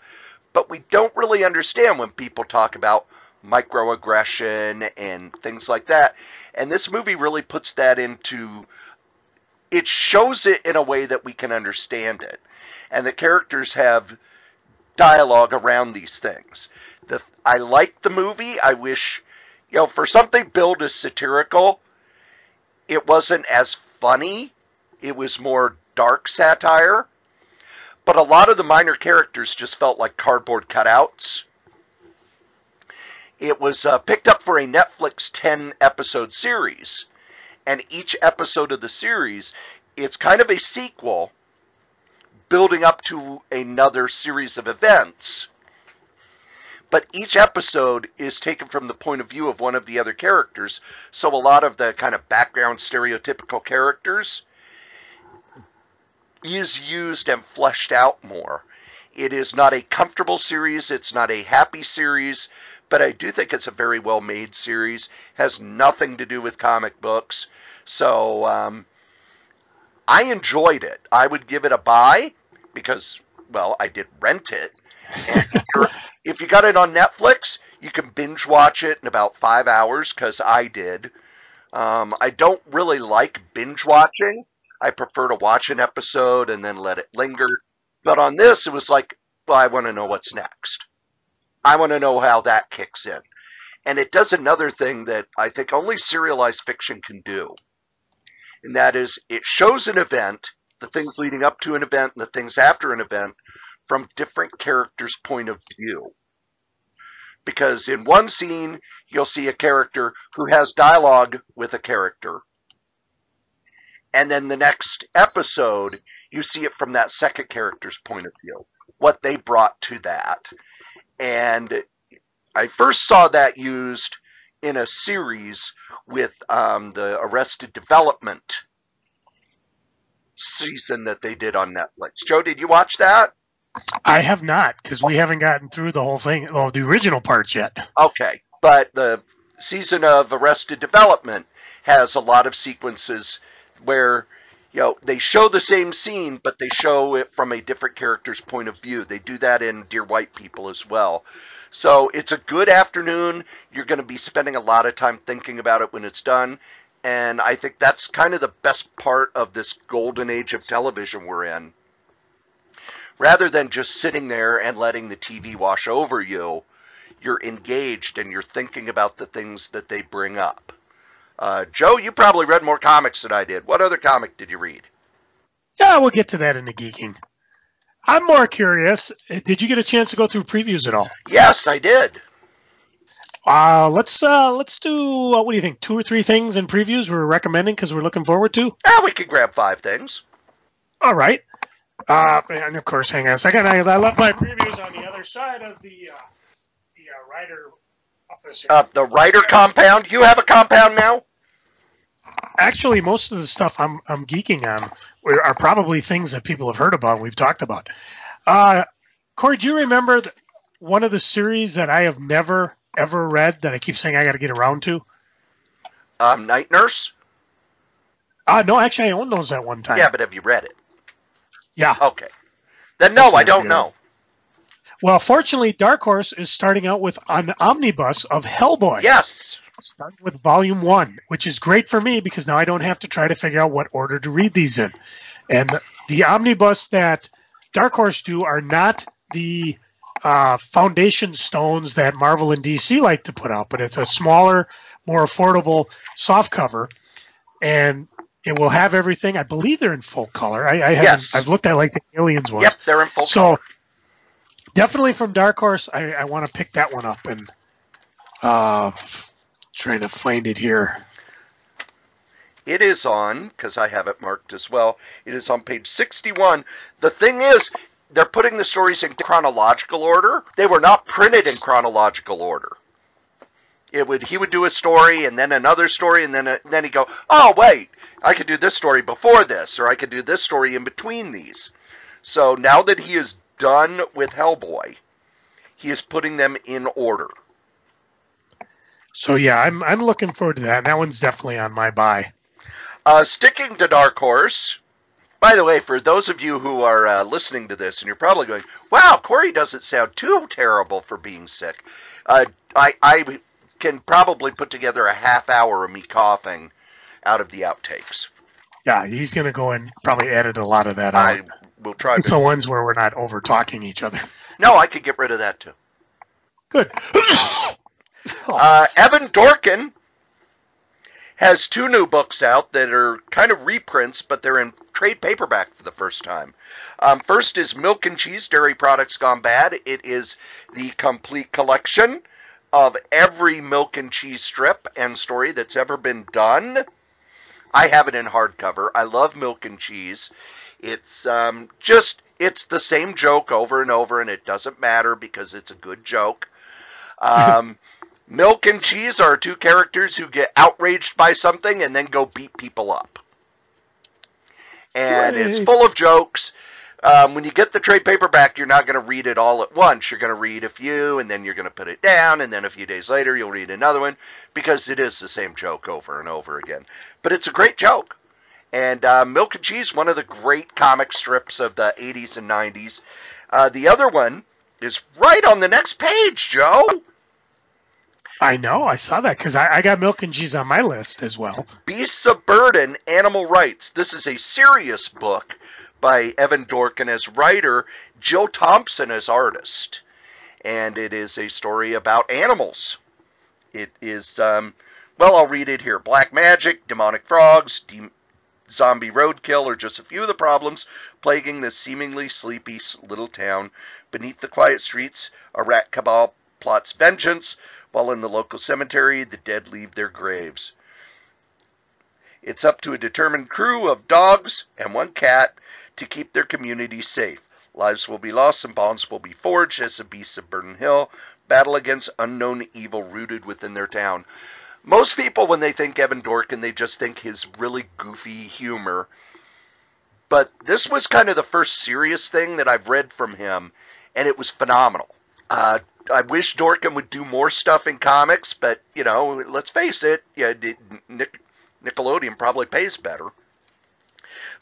But we don't really understand when people talk about microaggression and things like that. And this movie really puts that it shows it in a way that we can understand it. And the characters have dialogue around these things. I like the movie. I wish, for something billed as satirical, it wasn't as funny. It was more dark satire. But a lot of the minor characters just felt like cardboard cutouts. It was picked up for a Netflix 10-episode series. And each episode of the series, it's kind of a sequel building up to another series of events. But each episode is taken from the point of view of one of the other characters. So a lot of the kind of background stereotypical characters is used and fleshed out more. It is not a comfortable series. It's not a happy series. But I do think it's a very well-made series. Has nothing to do with comic books. So I enjoyed it. I would give it a buy because, well, I did rent it. And if you got it on Netflix, you can binge watch it in about 5 hours, because I did. I don't really like binge watching. I prefer to watch an episode and then let it linger. But on this, it was like, well, I want to know what's next. I want to know how that kicks in. And it does another thing that I think only serialized fiction can do. And that is, it shows an event, the things leading up to an event and the things after an event, from different characters' point of view. Because in one scene, you'll see a character who has dialogue with a character. And then the next episode, you see it from that second character's point of view, what they brought to that. And I first saw that used in a series with the Arrested Development season that they did on Netflix. Joe, did you watch that? I have not, because we haven't gotten through the whole thing, well, the original parts yet. Okay, but the season of Arrested Development has a lot of sequences where, you know, they show the same scene, but they show it from a different character's point of view. They do that in Dear White People as well. So it's a good afternoon. You're going to be spending a lot of time thinking about it when it's done. And I think that's kind of the best part of this golden age of television we're in. Rather than just sitting there and letting the TV wash over you, you're engaged and you're thinking about the things that they bring up. Joe, you probably read more comics than I did. What other comic did you read? Yeah, we'll get to that in the geeking. I'm more curious. Did you get a chance to go through previews at all? Yes, I did. Let's do, what do you think, 2 or 3 things in previews we're recommending because we're looking forward to? Yeah, we could grab 5 things. All right. And of course, hang on a second. I left my previews on the other side of the writer office. The writer compound. You have a compound now? Actually, most of the stuff I'm geeking on are probably things that people have heard about and we've talked about. Cory, do you remember one of the series that I have never, ever read that I keep saying I got to get around to? Night Nurse? No, actually, I owned those at one time. Yeah, but have you read it? Yeah. Okay. Then no, I don't know. Well, fortunately, Dark Horse is starting out with an omnibus of Hellboy. Yes. Starting with Volume 1, which is great for me because now I don't have to try to figure out what order to read these in. And the omnibus that Dark Horse do are not the foundation stones that Marvel and DC like to put out, but it's a smaller, more affordable softcover. And it will have everything. I believe they're in full color. I've looked at like the Aliens ones. Yep, they're in full color. So definitely from Dark Horse, I want to pick that one up and trying to find it here. It is on, because I have it marked as well, it is on page 61. The thing is, they're putting the stories in chronological order. They were not printed in chronological order. He would do a story and then another story, and then he'd go, oh, wait, I could do this story before this, or I could do this story in between these. So now that he is done with Hellboy, he is putting them in order. So yeah, I'm looking forward to that. And that one's definitely on my buy. Sticking to Dark Horse, by the way, for those of you who are listening to this, and you're probably going, wow, Cory doesn't sound too terrible for being sick. I can probably put together a half hour of me coughing out of the outtakes. Yeah, he's going to go and probably edit a lot of that out. I will try. It's the ones where we're not over-talking each other. No, I could get rid of that too. Good. Evan Dorkin has 2 new books out that are kind of reprints, but they're in trade paperback for the first time. First is Milk and Cheese, Dairy Products Gone Bad. It is the complete collection of every milk and cheese strip and story that's ever been done. I have it in hardcover. I love milk and cheese. It's it's the same joke over and over, and it doesn't matter because it's a good joke. Milk and cheese are two characters who get outraged by something and then go beat people up. And it's full of jokes. When you get the trade paperback, you're not going to read it all at once. You're going to read a few, and then you're going to put it down, and then a few days later you'll read another one, because it is the same joke over and over again. But it's a great joke. And Milk and Cheese, one of the great comic strips of the 80s and 90s. The other one is right on the next page, Joe. I know, I saw that, because I got Milk and Cheese on my list as well. Beasts of Burden, Animal Rights. This is a serious book by Evan Dorkin as writer, Jill Thompson as artist. And it is a story about animals. It is, well, I'll read it here. Black magic, demonic frogs, zombie roadkill are just a few of the problems plaguing this seemingly sleepy little town. Beneath the quiet streets, a rat cabal plots vengeance, while in the local cemetery, the dead leave their graves. It's up to a determined crew of dogs and one cat to keep their community safe. Lives will be lost and bonds will be forged as the beasts of Burden Hill battle against unknown evil rooted within their town. Most people, when they think Evan Dorkin, they just think his really goofy humor. But this was kind of the first serious thing that I've read from him, and it was phenomenal. I wish Dorkin would do more stuff in comics, but, you know, let's face it, yeah, Nickelodeon probably pays better.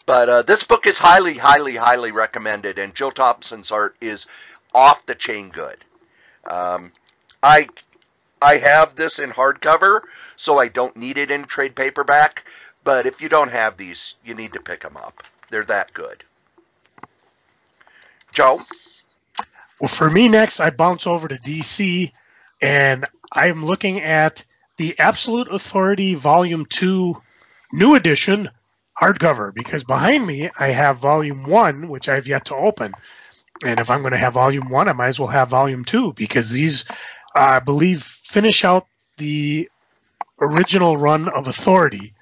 But this book is highly, highly, highly recommended, and Jill Thompson's art is off the chain good. I have this in hardcover, so I don't need it in trade paperback, but if you don't have these, you need to pick them up. They're that good. Joe? Well, for me next, I bounce over to DC, and I'm looking at the Absolute Authority Volume 2 New Edition hardcover, because behind me I have Volume 1, which I've yet to open. And if I'm going to have Volume 1, I might as well have Volume 2, because these, I believe, finish out the original run of Authority.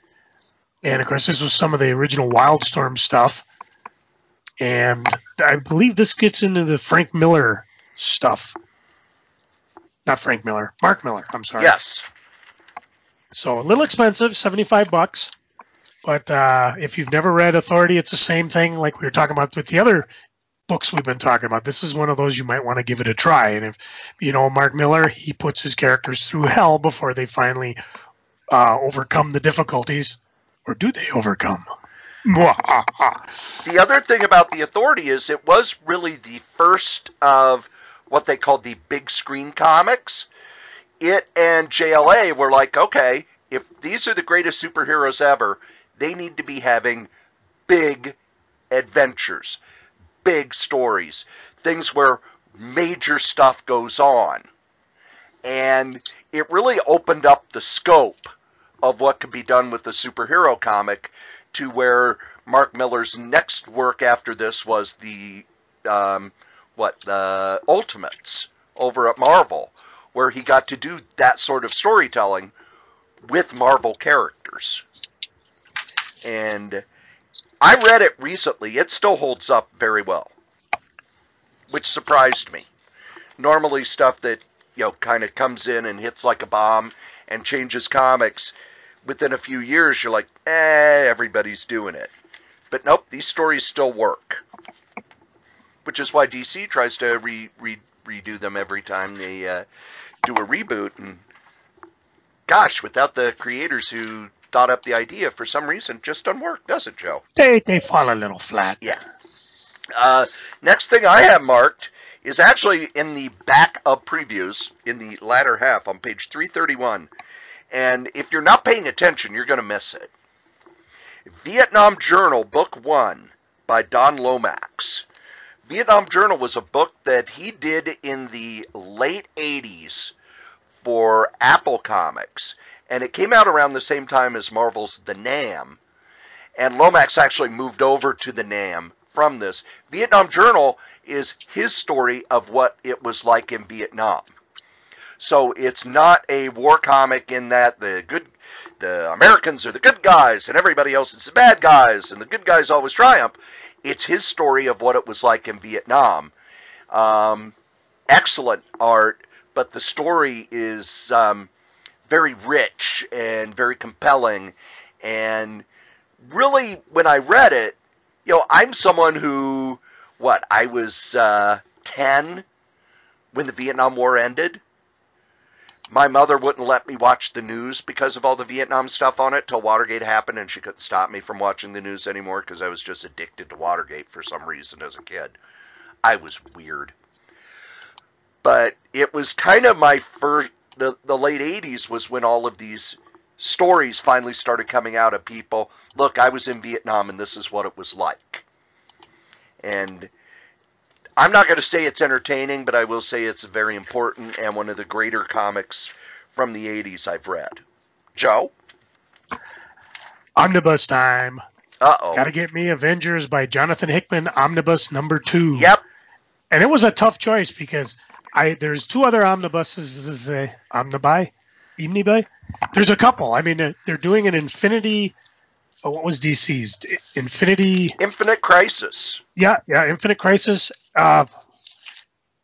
And, of course, this was some of the original Wildstorm stuff. And I believe this gets into the Frank Miller stuff. Not Frank Miller, Mark Miller, I'm sorry. Yes. So a little expensive, $75. But if you've never read Authority, it's the same thing like we were talking about with the other books we've been talking about. This is one of those you might want to give it a try. And if you know Mark Miller, he puts his characters through hell before they finally overcome the difficulties. Or do they overcome? The other thing about the Authority is it was really the first of what they called the big screen comics. It and JLA were like, okay, if these are the greatest superheroes ever, they need to be having big adventures, big stories, things where major stuff goes on. And it really opened up the scope of what could be done with the superhero comic to where Mark Miller's next work after this was the Ultimates over at Marvel, where he got to do that sort of storytelling with Marvel characters. And I read it recently. It still holds up very well, which surprised me. Normally stuff that, you know, kind of comes in and hits like a bomb and changes comics, within a few years you're like, everybody's doing it. But nope, these stories still work. Which is why DC tries to redo them every time they do a reboot. And gosh, without the creators who thought up the idea, for some reason, just doesn't work, does it, Joe? They fall a little flat. Yeah. Next thing I have marked is actually in the back of previews, in the latter half, on page 331. And if you're not paying attention, you're going to miss it. Vietnam Journal, Book 1, by Don Lomax. Vietnam Journal was a book that he did in the late 80s for Apple Comics. And it came out around the same time as Marvel's The Nam. And Lomax actually moved over to The Nam from this. Vietnam Journal is his story of what it was like in Vietnam. So it's not a war comic in that the Americans are the good guys and everybody else is the bad guys and the good guys always triumph. It's his story of what it was like in Vietnam. Excellent art, but the story is very rich and very compelling. And really, when I read it, I'm someone who, I was 10 when the Vietnam War ended. My mother wouldn't let me watch the news because of all the Vietnam stuff on it till Watergate happened, and she couldn't stop me from watching the news anymore because I was just addicted to Watergate for some reason as a kid. I was weird. But it was kind of my first, the late 80s was when all of these stories finally started coming out of people. Look, I was in Vietnam and this is what it was like. And I'm not going to say it's entertaining, but I will say it's very important and one of the greater comics from the 80s I've read. Joe? Omnibus time. Uh-oh. Gotta get me Avengers by Jonathan Hickman, Omnibus number 2. Yep. And it was a tough choice because there's 2 other omnibuses, omnibuy? There's a couple. I mean, they're doing an Infinity... what was DC's? Infinite Crisis. Yeah, Infinite Crisis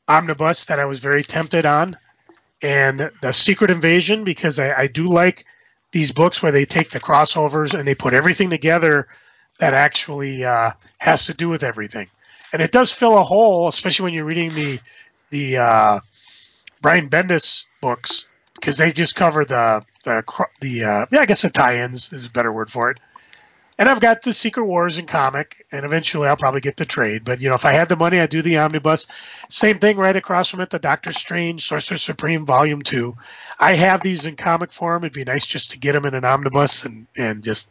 omnibus that I was very tempted on. And the Secret Invasion, because I do like these books where they take the crossovers and they put everything together that actually has to do with everything. And it does fill a hole, especially when you're reading the Brian Bendis books, because they just cover the I guess the tie-ins is a better word for it. And I've got the Secret Wars in comic, and eventually I'll probably get the trade. But, if I had the money, I'd do the omnibus. Same thing right across from it, the Doctor Strange, Sorcerer Supreme, Volume 2. I have these in comic form. It'd be nice just to get them in an omnibus and just,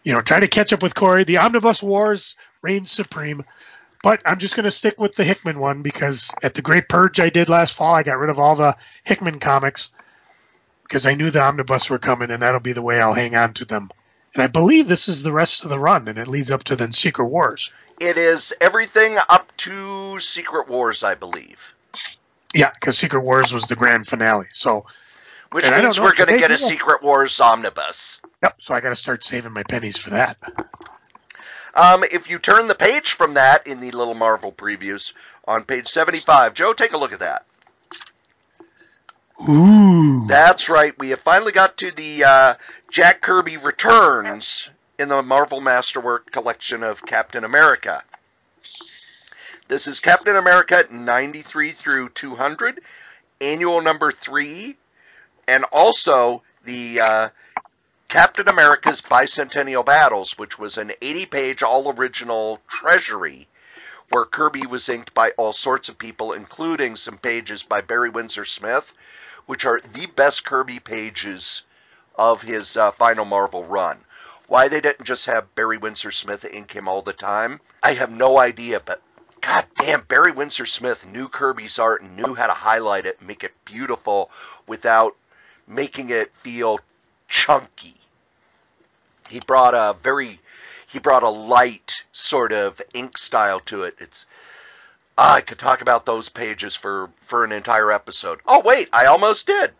try to catch up with Cory. The Omnibus Wars reigns supreme. But I'm just going to stick with the Hickman one because at the Great Purge I did last fall, I got rid of all the Hickman comics because I knew the omnibus were coming, and that'll be the way I'll hang on to them. And I believe this is the rest of the run, and it leads up to then Secret Wars. It is everything up to Secret Wars, I believe. Yeah, because Secret Wars was the grand finale. So, which means we're going to get a Secret Wars omnibus. Yep, so I got to start saving my pennies for that. If you turn the page from that in the little Marvel previews on page 75, Joe, take a look at that. Ooh. That's right. We have finally got to the Jack Kirby Returns in the Marvel Masterwork collection of Captain America. This is Captain America 93 through 200, annual number 3, and also the Captain America's Bicentennial Battles, which was an 80-page all-original treasury where Kirby was inked by all sorts of people, including some pages by Barry Windsor Smith, which are the best Kirby pages of his final Marvel run. Why they didn't just have Barry Windsor Smith ink him all the time, I have no idea, but god damn, Barry Windsor Smith knew Kirby's art and knew how to highlight it and make it beautiful without making it feel chunky. He brought a light sort of ink style to it. I could talk about those pages for an entire episode. Oh wait, I almost did.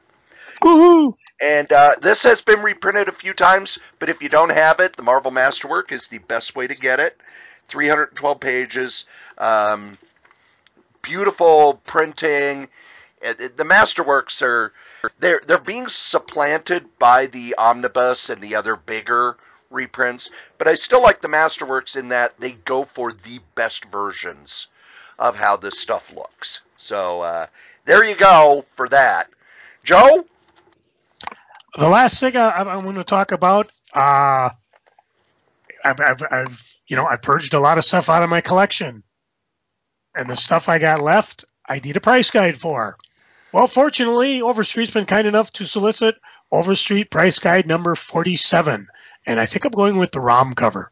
Woohoo! And this has been reprinted a few times, but if you don't have it, the Marvel Masterwork is the best way to get it. 312 pages, beautiful printing. The Masterworks they're being supplanted by the Omnibus and the other bigger reprints, but I still like the Masterworks in that they go for the best versions of how this stuff looks. So there you go for that. Joe? The last thing I'm going to talk about, I've I purged a lot of stuff out of my collection, and the stuff I got left, I need a price guide for. Well, fortunately, Overstreet's been kind enough to solicit Overstreet price guide number 47, and I think I'm going with the ROM cover.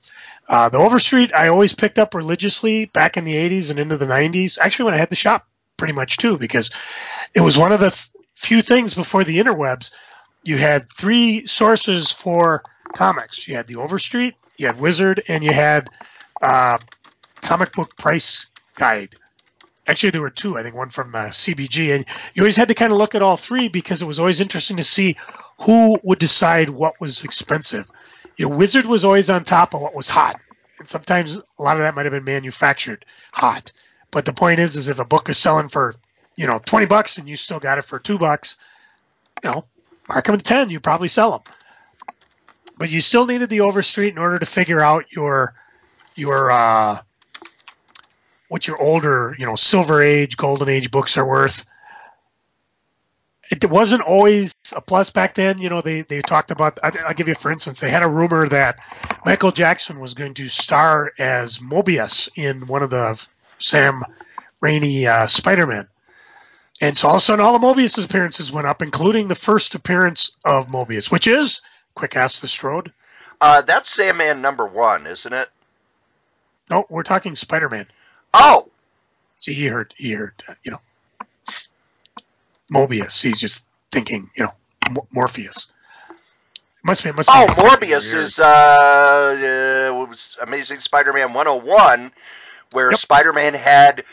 The Overstreet I always picked up religiously back in the 80s and into the 90s, actually when I had the shop pretty much too, because it was one of the few things before the interwebs. You had 3 sources for comics. You had the Overstreet, you had Wizard, and you had comic book price guide. Actually, there were two, I think, one from CBG. And you always had to kind of look at all three because it was always interesting to see who would decide what was expensive. Wizard was always on top of what was hot. And sometimes a lot of that might have been manufactured hot. But the point is if a book is selling for, $20 and you still got it for $2, mark them at 10, you probably sell them. But you still needed the Overstreet in order to figure out what your older, Silver Age, Golden Age books are worth. It wasn't always a plus back then. They talked about, I'll give you, for instance, they had a rumor that Michael Jackson was going to star as Mobius in one of the Sam Raimi Spider-Man. And so all of a sudden, all of Mobius' appearances went up, including the first appearance of Mobius, which is, quick ask the Strode. That's Sandman #1, isn't it? No, we're talking Spider-Man. Oh! See, he heard, Mobius. He's just thinking, Morpheus. Must be. Morbius is was Amazing Spider-Man 101, where Spider-Man had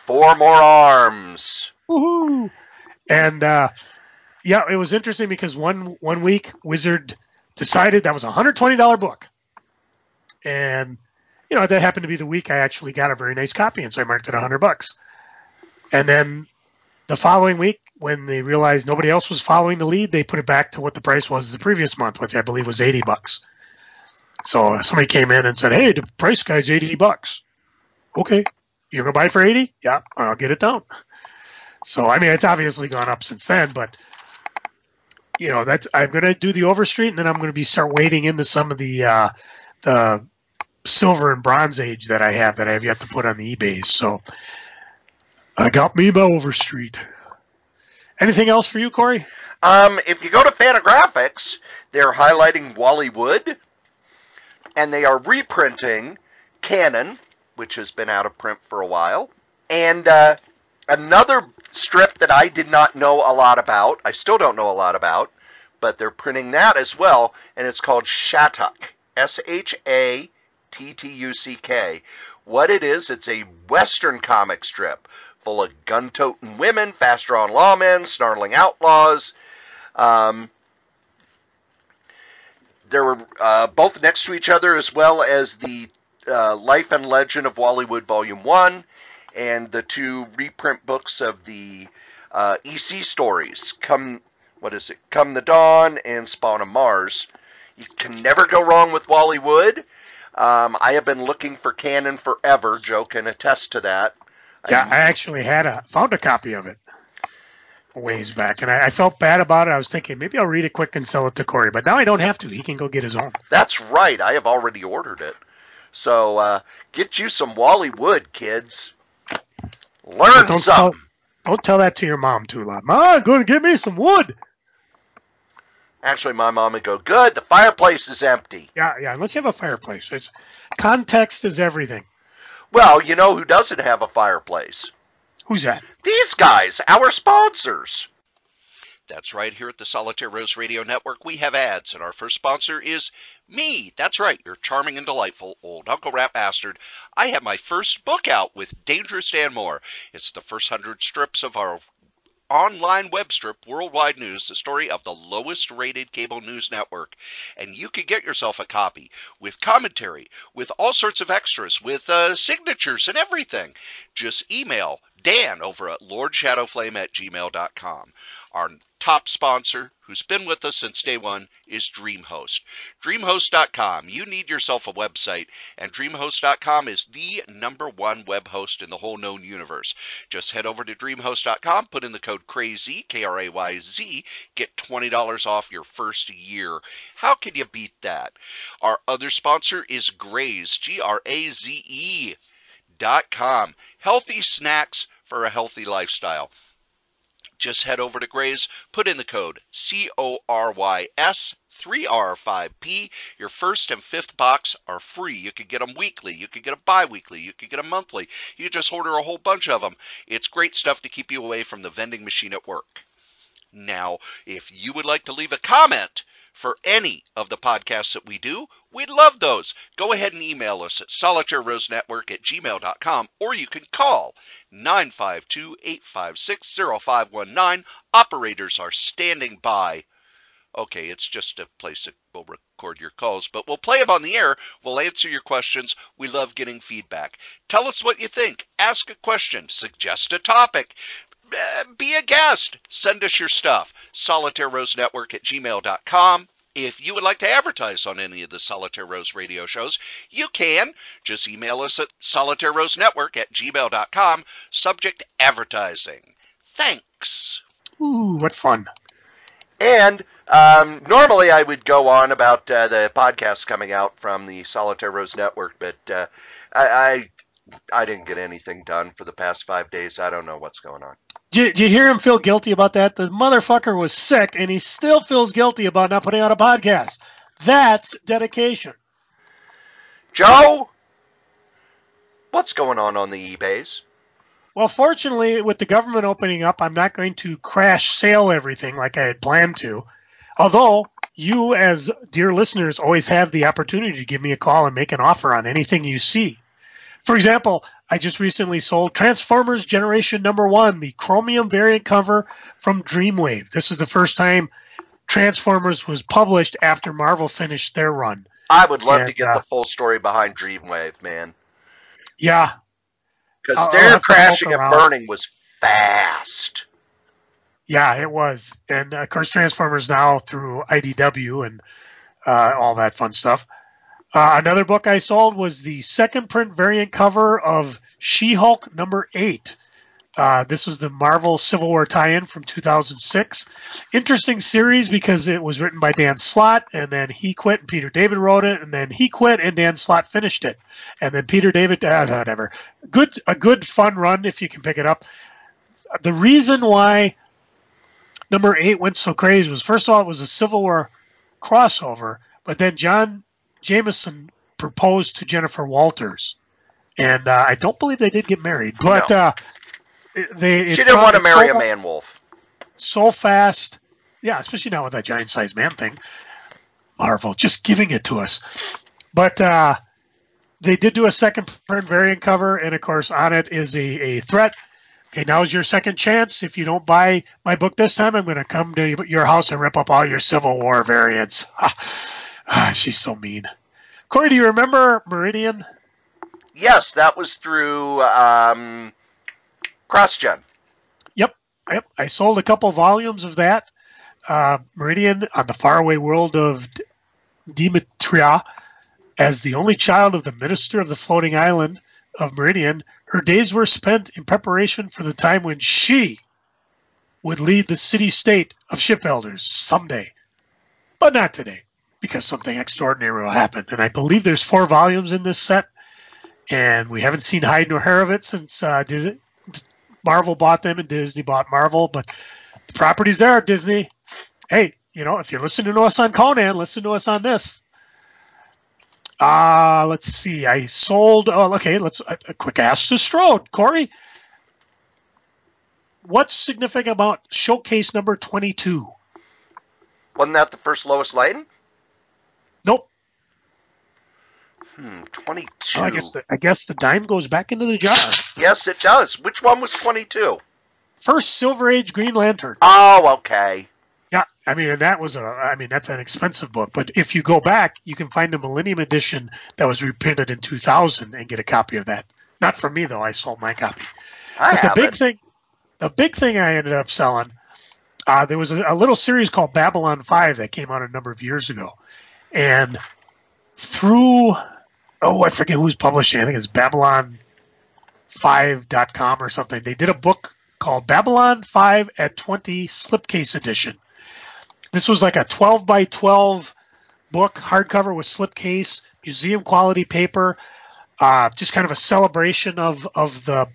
4 more arms. Woohoo! And it was interesting because one week Wizard decided that was a $120 book, and that happened to be the week I actually got a very nice copy, and so I marked it $100. And then the following week, when they realized nobody else was following the lead, they put it back to what the price was the previous month, which I believe was $80. So somebody came in and said, "Hey, the price guy's $80." Okay, you're gonna buy it for 80? Yeah, I'll get it down. So it's obviously gone up since then, but I'm gonna do the Overstreet, and then I'm gonna start wading into some of the Silver and Bronze Age that I have yet to put on the eBays. So I got me my Overstreet. Anything else for you, Cory? If you go to Fantagraphics, they're highlighting Wally Wood, and they are reprinting Canon, which has been out of print for a while, and another strip that I did not know a lot about, I still don't know a lot about, but they're printing that as well, and it's called Shattuck, Shattuck. What it is, it's a Western comic strip full of gun-toting women, fast-drawn lawmen, snarling outlaws. There were both next to each other, as well as the Life and Legend of Wally Wood Volume 1, and the 2 reprint books of the EC stories, Come the Dawn and Spawn of Mars. You can never go wrong with Wally Wood. I have been looking for Canon forever. Joe can attest to that. Yeah, I actually found a copy of it a ways back, and I felt bad about it. I was thinking maybe I'll read it quick and sell it to Cory, but now I don't have to. He can go get his own. That's right. I have already ordered it. So get you some Wally Wood, kids. Learn something. Don't tell that to your mom too loud. Mom, go and get me some wood. Actually, my mom would go, good, the fireplace is empty. Yeah, unless you have a fireplace. Context is everything. Well, you know who doesn't have a fireplace? Who's that? These guys, our sponsors. That's right, here at the Solitaire Rose Radio Network, we have ads, and our first sponsor is me. That's right, your charming and delightful old Uncle Rat Bastard. I have my first book out with Dangerous Dan Moore. It's the first 100 strips of our online web strip, Worldwide News, the story of the lowest rated cable news network. And you can get yourself a copy with commentary, with all sorts of extras, with signatures and everything. Just email Dan over at lordshadowflame@gmail.com. Our top sponsor, who's been with us since day one, is DreamHost. DreamHost.com. You need yourself a website, and DreamHost.com is the #1 web host in the whole known universe. Just head over to DreamHost.com, put in the code KRAYZ, KRAYZ, get $20 off your first year. How can you beat that? Our other sponsor is Graze, GRAZE.com. Healthy snacks for a healthy lifestyle. Just head over to Graze, put in the code CORYS3R5P. Your first and fifth box are free. You can get them weekly. You can get them bi-weekly. You can get them monthly. You just order a whole bunch of them. It's great stuff to keep you away from the vending machine at work. Now, if you would like to leave a comment for any of the podcasts that we do, we'd love those. Go ahead and email us at solitairerosenetwork@gmail.com, or you can call 952-856-0519. Operators are standing by. Okay, it's just a place that will record your calls, but we'll play them on the air. We'll answer your questions. We love getting feedback. Tell us what you think. Ask a question. Suggest a topic. Be a guest. Send us your stuff. SolitaireRoseNetwork@gmail.com. If you would like to advertise on any of the Solitaire Rose radio shows, you can. Just email us at SolitaireRoseNetwork@gmail.com. Subject advertising. Thanks. Ooh, what fun. And normally I would go on about the podcast coming out from the Solitaire Rose Network, but I didn't get anything done for the past 5 days. I don't know what's going on. Did you hear him feel guilty about that? The motherfucker was sick, and he still feels guilty about not putting out a podcast. That's dedication. Joe, what's going on the eBays? Well, fortunately, with the government opening up, I'm not going to crash sale everything like I had planned to. Although, you as dear listeners always have the opportunity to give me a call and make an offer on anything you see. For example, I just recently sold Transformers Generation Number 1, the chromium variant cover from Dreamwave. This is the first time Transformers was published after Marvel finished their run. I would love to get the full story behind Dreamwave, man. Yeah. Because their crashing and burning was fast. Yeah, it was. And, of course, Transformers now through IDW and all that fun stuff. Another book I sold was the second print variant cover of She-Hulk number 8. This was the Marvel Civil War tie-in from 2006. Interesting series because it was written by Dan Slott, and then he quit and Peter David wrote it, and then he quit and Dan Slott finished it. And then Peter David, whatever. A good fun run if you can pick it up. The reason why number 8 went so crazy was, first of all, it was a Civil War crossover, but then John Jameson proposed to Jennifer Walters, and I don't believe they did get married, but no. She didn't want to marry a man-wolf. So fast. Yeah, especially now with that giant-sized man thing. Marvel, just giving it to us. But they did do a second print variant cover, and, of course, on it is a threat. Okay, now's your second chance. If you don't buy my book this time, I'm going to come to your house and rip up all your Civil War variants. She's so mean. Cory, do you remember Meridian? Yes, that was through CrossGen. Yep. I sold a couple volumes of that. Meridian on the faraway world of Demetria. As the only child of the minister of the floating island of Meridian, her days were spent in preparation for the time when she would lead the city-state of shipbuilders someday. But not today, because something extraordinary will happen. And I believe there's 4 volumes in this set, and we haven't seen hide nor hair of it since Marvel bought them and Disney bought Marvel. But the property's there, Disney. Hey, if you're listening to us on Conan, listen to us on this. Let's see. I sold. Oh, okay. Let's a quick ask to Strode. Cory, what's significant about showcase number 22? Wasn't that the first Lois Lane? Nope. 22. Oh, I guess the dime goes back into the jar. Yes, it does. Which one was 22? First Silver Age Green Lantern. Oh, okay. Yeah, and that's an expensive book. But if you go back, you can find the Millennium Edition that was reprinted in 2000 and get a copy of that. Not from me though. I sold my copy. The big thing I ended up selling. There was a little series called Babylon 5 that came out a number of years ago, and through I forget who's publishing. I think it's Babylon5.com or something. They did a book called Babylon 5 at 20 Slipcase Edition. This was like a 12 by 12 book, hardcover with slipcase, museum quality paper, just kind of a celebration of the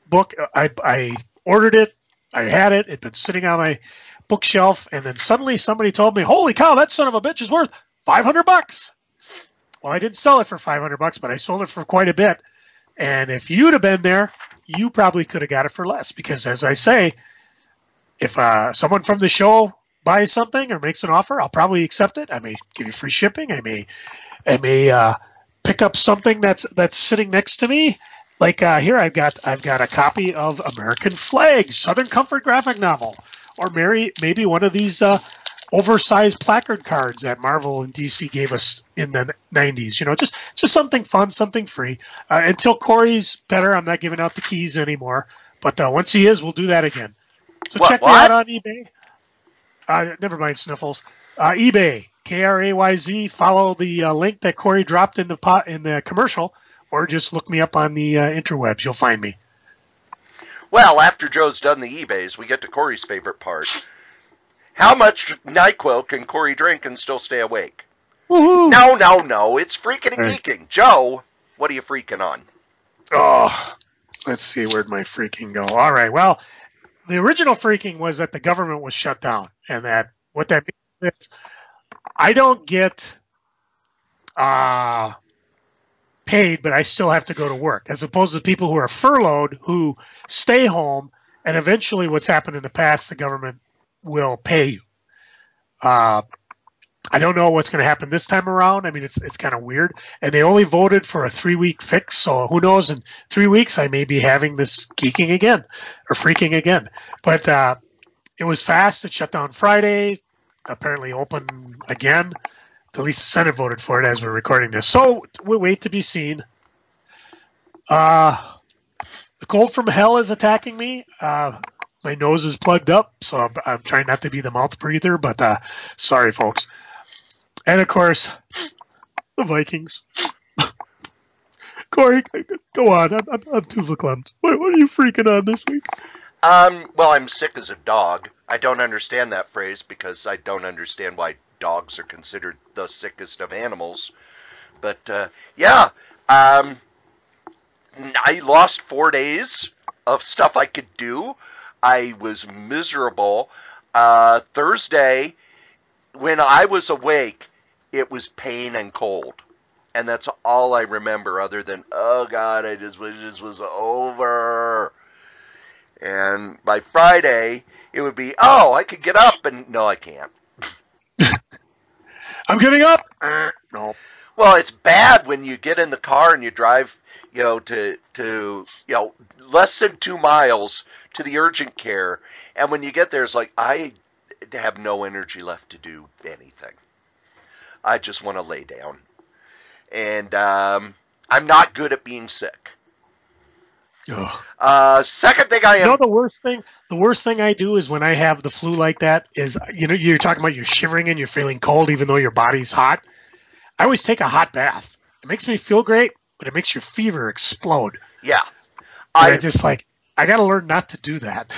book. I ordered it. I had it. It'd been sitting on my bookshelf, and then suddenly somebody told me, "Holy cow, that son of a bitch is worth $500." Well, I didn't sell it for $500, but I sold it for quite a bit. And if you'd have been there, you probably could have got it for less, because, as I say, if someone from the show buys something or makes an offer, I'll probably accept it. I may give you free shipping. I may pick up something that's sitting next to me. Like here, I've got a copy of American Flag, Southern Comfort graphic novel, or maybe one of these oversized placard cards that Marvel and DC gave us in the 90s. You know, just something fun, something free. Until Cory's better, I'm not giving out the keys anymore. But once he is, we'll do that again. So check me out on eBay. Never mind Sniffles. eBay, KRAYZ. Follow the link that Cory dropped in the commercial, or just look me up on the interwebs. You'll find me. Well, after Joe's done the eBays, we get to Cory's favorite part. How much NyQuil can Cory drink and still stay awake? Woohoo! No. It's freaking and geeking. Joe, what are you freaking on? Oh, let's see. Where'd my freaking go? All right. Well, the original freaking was that the government was shut down, and that what that means is I don't get paid, but I still have to go to work, as opposed to people who are furloughed who stay home, and eventually what's happened in the past, the government will pay you. I don't know what's going to happen this time around. I mean, it's kind of weird. And they only voted for a 3-week fix, so who knows? In 3 weeks, I may be having this geeking again or freaking again. But it was fast. It shut down Friday, apparently open again. At least the Senate voted for it as we're recording this. So we'll wait to be seen. The cold from hell is attacking me. My nose is plugged up, so I'm trying not to be the mouth breather, but sorry, folks. And, of course, the Vikings. Cory, go on. I'm too verklempt. What are you freaking on this week? Well, I'm sick as a dog. I don't understand that phrase because I don't understand why dogs are considered the sickest of animals. But, yeah, I lost 4 days of stuff I could do. I was miserable. Thursday, when I was awake, it was pain and cold. And that's all I remember other than, oh, God, I just wish this was over. And by Friday, it would be, oh, I could get up. And no, I can't. I'm getting up. No. Well, it's bad when you get in the car and you drive, to less than 2 miles to the urgent care. And when you get there, it's like, I have no energy left to do anything. I just want to lay down. And I'm not good at being sick. Second thing I am... You know, the worst thing I do is when I have the flu like that is, you're talking about you're shivering and you're feeling cold even though your body's hot. I always take a hot bath. It makes me feel great, but it makes your fever explode. Yeah. I got to learn not to do that.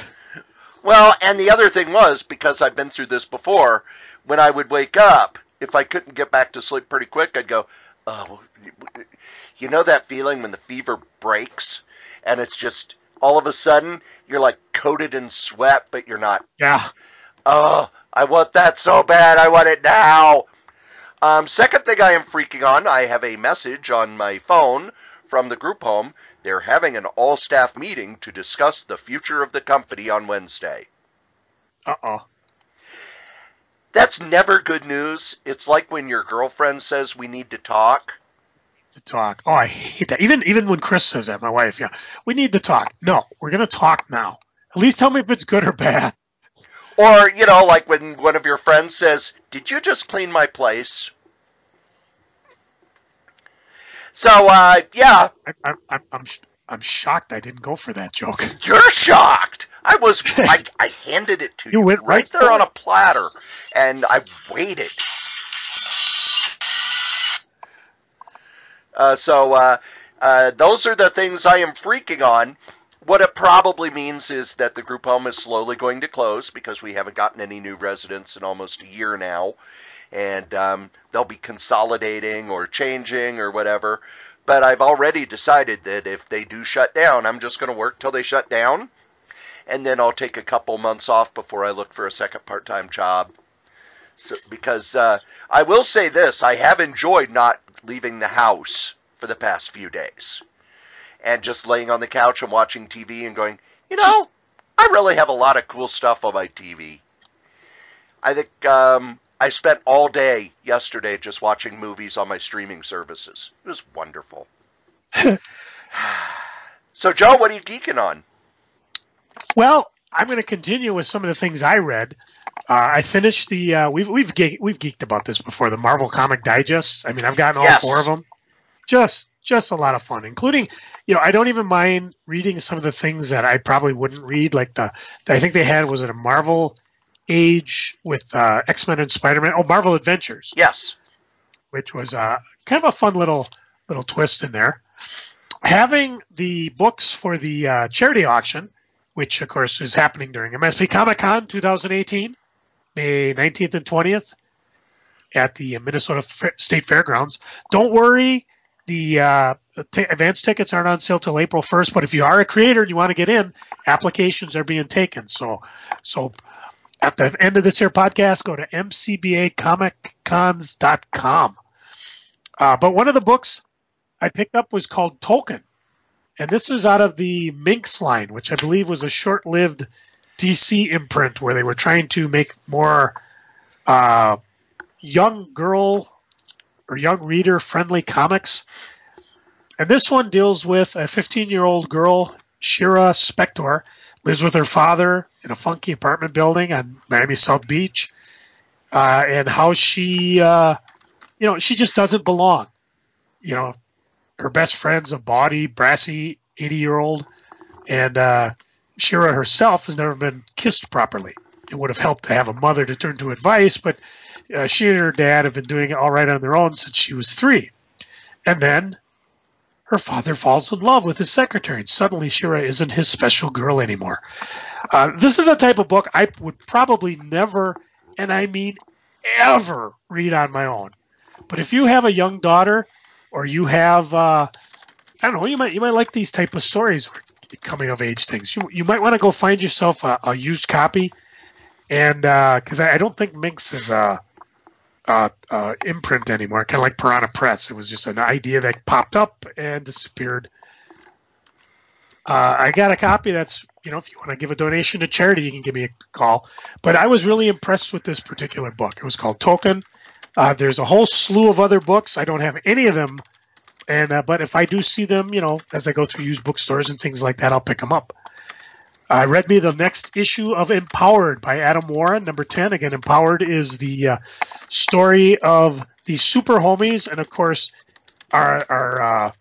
Well, and the other thing was, because I've been through this before, when I would wake up, if I couldn't get back to sleep pretty quick, I'd go, oh, you know that feeling when the fever breaks? And it's just, all of a sudden, you're like coated in sweat, but you're not. Yeah. Oh, I want that so bad. I want it now. Second thing I am freaking on, I have a message on my phone from the group home. They're having an all-staff meeting to discuss the future of the company on Wednesday. Uh-oh. That's never good news. It's like when your girlfriend says we need to talk. Oh, I hate that. Even when Chris says that, my wife, yeah, we need to talk. No, we're going to talk now. At least tell me if it's good or bad. Or, like when one of your friends says, did you just clean my place? So, yeah. I'm shocked I didn't go for that joke. You're shocked. I handed it to you. You went right there on a platter, and I waited. So those are the things I am freaking on. What it probably means is that the group home is slowly going to close because we haven't gotten any new residents in almost a year now. And they'll be consolidating or changing or whatever. But I've already decided that if they do shut down, I'm just going to work till they shut down. And then I'll take a couple months off before I look for a second part-time job. So, because I will say this, I have enjoyed not leaving the house for the past few days. And just laying on the couch and watching TV and going, I really have a lot of cool stuff on my TV. I think I spent all day yesterday just watching movies on my streaming services. It was wonderful. So, Joe, what are you geeking on? Well, I'm going to continue with some of the things I read. I finished the we've geeked about this before, the Marvel Comic Digest. I mean, I've gotten all Yes. 4 of them. Just a lot of fun, including, I don't even mind reading some of the things that I probably wouldn't read, like I think they had, was it a Marvel Age with X-Men and Spider-Man? Oh, Marvel Adventures. Yes. Which was kind of a fun little twist in there. Having the books for the charity auction, which, of course, is happening during MSP Comic-Con 2018, May 19th and 20th at the Minnesota State Fairgrounds. Don't worry, the advance tickets aren't on sale till April 1st, but if you are a creator and you want to get in, applications are being taken. So at the end of this here podcast, go to mcbacomiccons.com. But one of the books I picked up was called Token. And this is out of the Minx line, which I believe was a short-lived DC imprint where they were trying to make more young girl or young reader-friendly comics. And this one deals with a 15-year-old girl, Shira Spector, lives with her father in a funky apartment building on Miami South Beach, and how she, she just doesn't belong. Her best friend's a bawdy, brassy 80-year-old, and Shira herself has never been kissed properly. It would have helped to have a mother to turn to advice, but she and her dad have been doing it all right on their own since she was 3. And then her father falls in love with his secretary, and suddenly Shira isn't his special girl anymore. This is a type of book I would probably never, and I mean ever, read on my own. But if you have a young daughter, or you have, I don't know, you might like these type of stories, coming of age things. You might want to go find yourself a used copy, and because I don't think Minx is imprint anymore, kind of like Piranha Press. It was just an idea that popped up and disappeared. I got a copy that's, if you want to give a donation to charity, you can give me a call. But I was really impressed with this particular book. It was called Token. There's a whole slew of other books. I don't have any of them, but if I do see them, as I go through used bookstores and things like that, I'll pick them up. I read me the next issue of Empowered by Adam Warren, number 10. Again, Empowered is the story of the super homies, and of course, our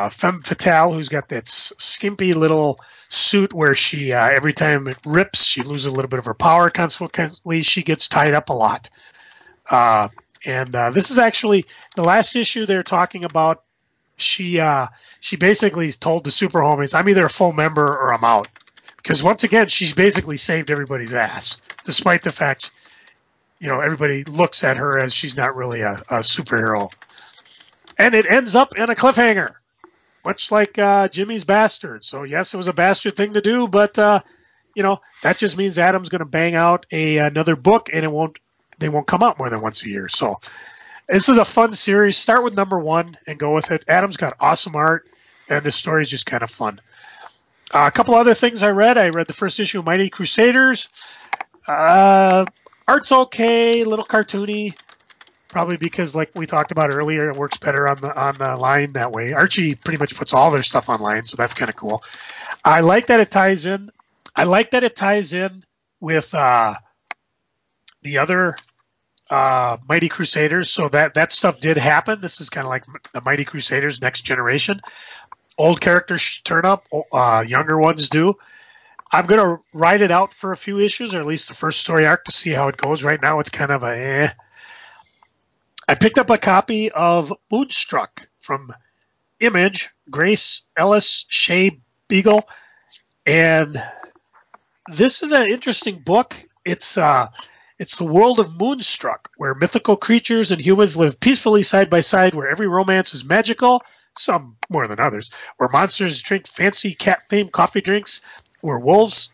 femme fatale, who's got that skimpy little suit where she, every time it rips, she loses a little bit of her power. Consequently, she gets tied up a lot. And this is actually the last issue they're talking about. She basically told the super homies, I'm either a full member or I'm out. Because once again, she's basically saved everybody's ass, despite the fact, everybody looks at her as she's not really a superhero. And it ends up in a cliffhanger, much like Jimmy's Bastard. So yes, it was a bastard thing to do, but that just means Adam's going to bang out another book, and they won't come out more than once a year. So this is a fun series. Start with number 1 and go with it. Adam's got awesome art, and the story's just kind of fun. A couple other things I read. I read the first issue of Mighty Crusaders. Art's okay, a little cartoony, probably because, like we talked about earlier, it works better on the line that way. Archie pretty much puts all their stuff online, so that's kind of cool. I like that it ties in. I like that it ties in with the other Mighty Crusaders, so that stuff did happen. This is kind of like the Mighty Crusaders Next Generation. Old characters turn up, younger ones do. I'm going to ride it out for a few issues, or at least the first story arc, to see how it goes. Right now, it's kind of I picked up a copy of Moonstruck from Image, Grace Ellis Shea Beagle, and this is an interesting book. It's the world of Moonstruck, where mythical creatures and humans live peacefully side by side, where every romance is magical, some more than others, where monsters drink fancy cat-themed coffee drinks, where werewolves?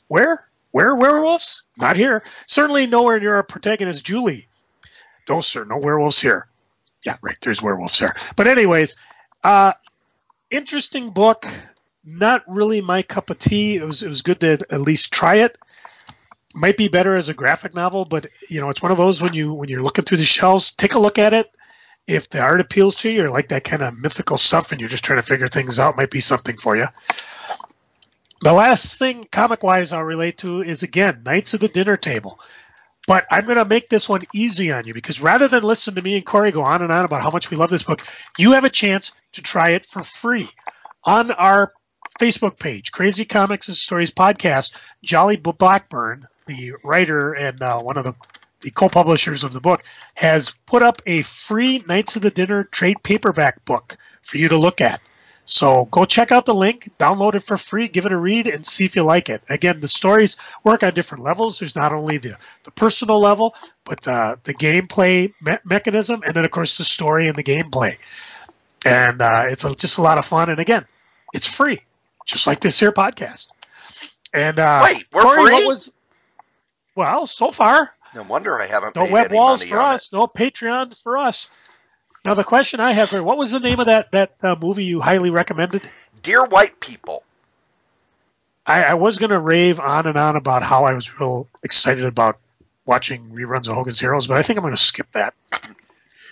Where werewolves? Not here. Certainly nowhere near our protagonist, Julie. No, sir, no werewolves here. Yeah, right, there's werewolves there. But anyways, interesting book. Not really my cup of tea. It was good to at least try it. Might be better as a graphic novel, but it's one of those when you're looking through the shelves, take a look at it. If the art appeals to you or like that kind of mythical stuff and you're just trying to figure things out, might be something for you. The last thing comic-wise I'll relate to is, again, Knights of the Dinner Table. But I'm going to make this one easy on you because rather than listen to me and Cory go on and on about how much we love this book, you have a chance to try it for free on our Facebook page, Crazy Comics and Stories Podcast. Jolly Blackburn, the writer and one of the co-publishers of the book, has put up a free Knights of the Dinner trade paperback book for you to look at. So go check out the link, download it for free, give it a read, and see if you like it. Again, the stories work on different levels. There's not only the personal level, but the gameplay mechanism, and then, of course, the story and the gameplay. And it's just a lot of fun. And, again, it's free, just like this here podcast. And wait, we're Cory, free? Well, so far. No wonder I haven't No paid web any walls money for on us. No Patreon for us. Now, the question I have here, what was the name of that movie you highly recommended? Dear White People. I was going to rave on and on about how I was real excited about watching reruns of Hogan's Heroes, but I think I'm going to skip that.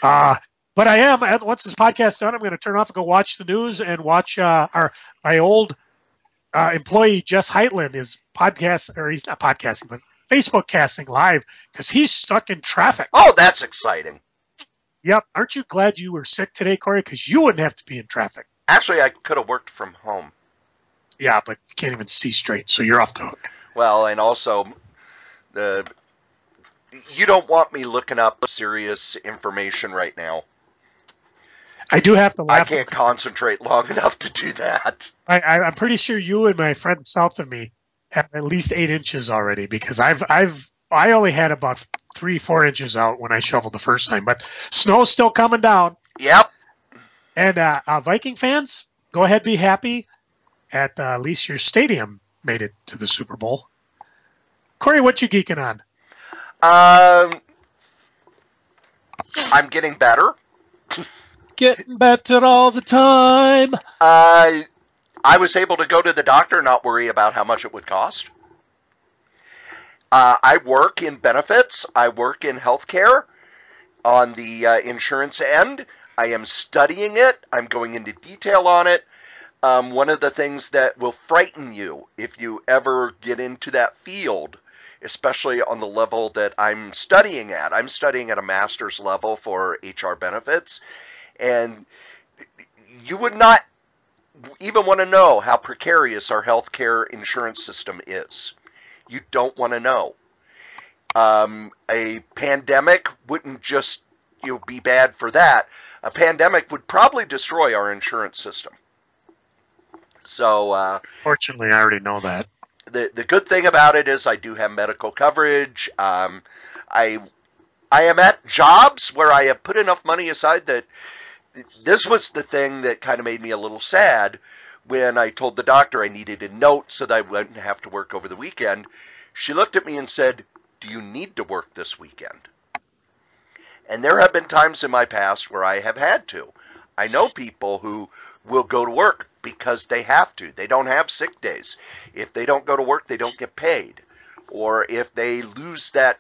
But I am. Once this podcast is done, I'm going to turn off and go watch the news and watch my old employee, Jess Heitland, is podcast, or he's not podcasting, but Facebook casting live because he's stuck in traffic. Oh, that's exciting. Yep. Aren't you glad you were sick today, Cory? Because you wouldn't have to be in traffic. Actually, I could have worked from home. Yeah, but you can't even see straight, so you're off the hook. Well, and also, you don't want me looking up serious information right now. I do have to laugh. I can't concentrate long enough to do that. I'm pretty sure you and my friend south of me have at least 8 inches already because I only had about 3-4 inches out when I shoveled the first time, but snow's still coming down. Yep. And Viking fans, go ahead, be happy. At least your stadium made it to the Super Bowl. Cory, what you geeking on? I'm getting better. Getting better all the time. I was able to go to the doctor and not worry about how much it would cost. I work in benefits. I work in healthcare on the insurance end. I am studying it. I'm going into detail on it. One of the things that will frighten you if you ever get into that field, especially on the level that I'm studying at. I'm studying at a master's level for HR benefits. And you would not even want to know how precarious our healthcare insurance system is. You don't want to know. A pandemic wouldn't just be bad for that. A pandemic would probably destroy our insurance system. So, fortunately, I already know that. The good thing about it is I do have medical coverage. I am at jobs where I have put enough money aside that this was the thing that kind of made me a little sad when I told the doctor I needed a note so that I wouldn't have to work over the weekend. She looked at me and said, "Do you need to work this weekend?" And there have been times in my past where I have had to. I know people who will go to work because they have to. They don't have sick days. If they don't go to work, they don't get paid. Or if they lose that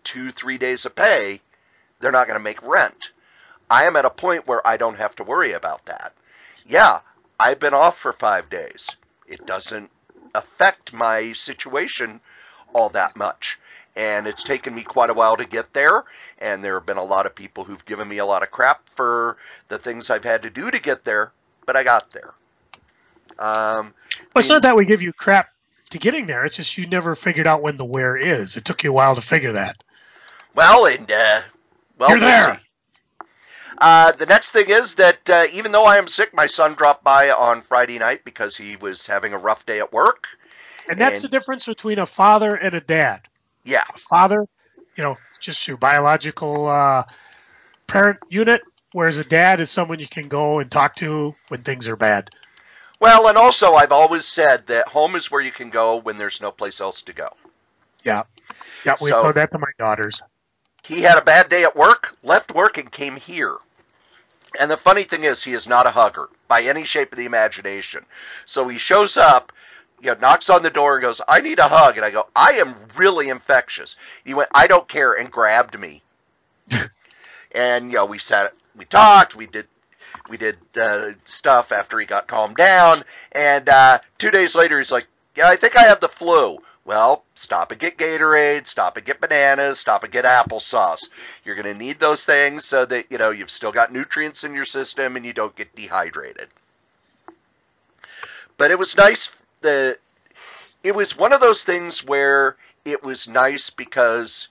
2-3 days of pay, they're not going to make rent. I am at a point where I don't have to worry about that. Yeah, I've been off for 5 days. It doesn't affect my situation all that much. And it's taken me quite a while to get there. And there have been a lot of people who've given me a lot of crap for the things I've had to do to get there. But I got there. Well, it's not that we give you crap to getting there. It's just you never figured out when the where is. It took you a while to figure that. Well, and you're there. The next thing is that even though I am sick, my son dropped by on Friday night because he was having a rough day at work. And that's the difference between a father and a dad. Yeah. A father, just your biological parent unit, whereas a dad is someone you can go and talk to when things are bad. Well, and also I've always said that home is where you can go when there's no place else to go. Yeah. Yeah, we told that to my daughters. He had a bad day at work, left work, and came here. And the funny thing is, he is not a hugger by any shape of the imagination. So he shows up knocks on the door and goes, "I need a hug." And I go, "I am really infectious." He went, "I don't care," and grabbed me. And we talked, we did stuff after he got calmed down. And 2 days later, he's like, "Yeah, I think I have the flu." Well, stop and get Gatorade, stop and get bananas, stop and get applesauce. You're going to need those things so that, you've still got nutrients in your system and you don't get dehydrated. But it was nice. It was one of those things where it was nice because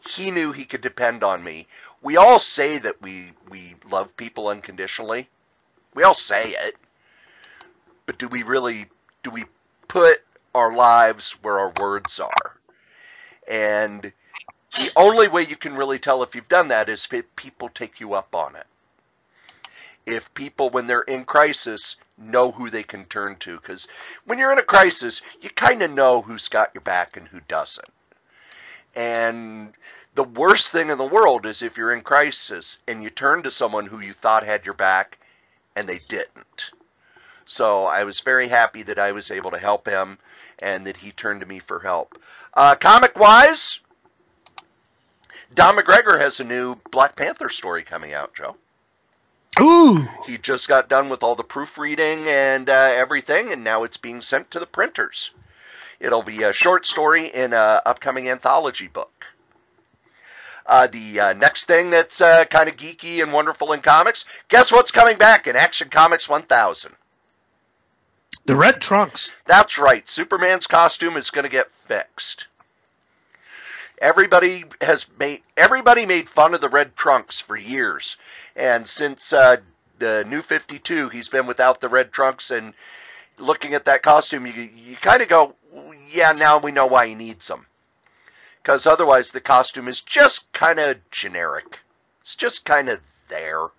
he knew he could depend on me. We all say that we love people unconditionally. We all say it. But do we put our lives where our words are? And the only way you can really tell if you've done that is if people take you up on it. If people, when they're in crisis, know who they can turn to. Because when you're in a crisis, you kind of know who's got your back and who doesn't. And the worst thing in the world is if you're in crisis and you turn to someone who you thought had your back and they didn't. So I was very happy that I was able to help him and that he turned to me for help. Comic-wise, Don McGregor has a new Black Panther story coming out, Joe. Ooh! He just got done with all the proofreading and everything, and now it's being sent to the printers. It'll be a short story in an upcoming anthology book. The next thing that's kind of geeky and wonderful in comics, guess what's coming back in Action Comics 1000? The red trunks. That's right. Superman's costume is going to get fixed. Everybody made fun of the red trunks for years. And since the New 52, he's been without the red trunks. And looking at that costume, you kind of go, yeah, now we know why he needs them. Because otherwise the costume is just kind of generic. It's just kind of there.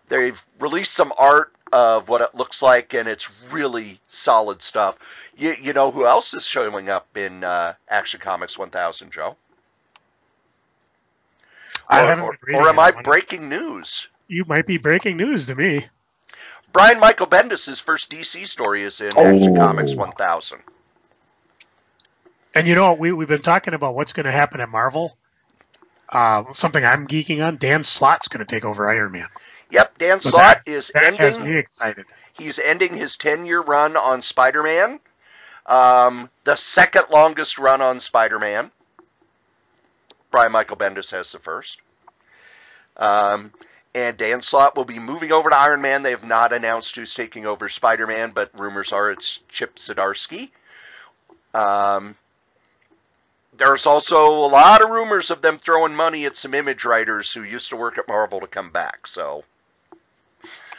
They've released some art of what it looks like, and it's really solid stuff. You know who else is showing up in Action Comics 1000, Joe? Or am I breaking news? You might be breaking news to me. Brian Michael Bendis' first DC story is in Action Comics 1000. And we've been talking about what's going to happen at Marvel. Something I'm geeking on. Dan Slott's going to take over Iron Man. Yep, Dan Slott is ending. That has me excited. He's ending his 10-year run on Spider-Man. The second longest run on Spider-Man. Brian Michael Bendis has the first. And Dan Slott will be moving over to Iron Man. They have not announced who's taking over Spider-Man, but rumors are it's Chip Zdarsky. There's also a lot of rumors of them throwing money at some image writers who used to work at Marvel to come back. So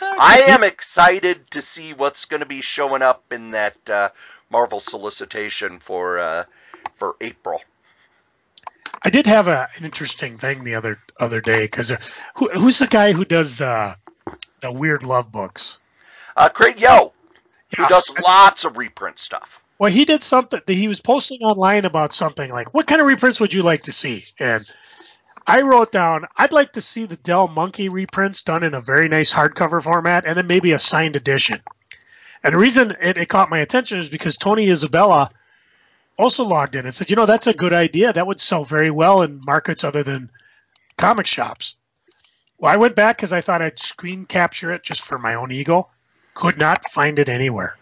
I am excited to see what's going to be showing up in that Marvel solicitation for April. I did have an interesting thing the other day because who's the guy who does the weird love books? Kray, who does lots of reprint stuff. Well, he did something. He was posting online about something like, what kind of reprints would you like to see? And I wrote down, I'd like to see the Del Monkey reprints done in a very nice hardcover format and then maybe a signed edition. And the reason it caught my attention is because Tony Isabella also logged in and said, that's a good idea. That would sell very well in markets other than comic shops. Well, I went back because I thought I'd screen capture it just for my own ego. Could not find it anywhere.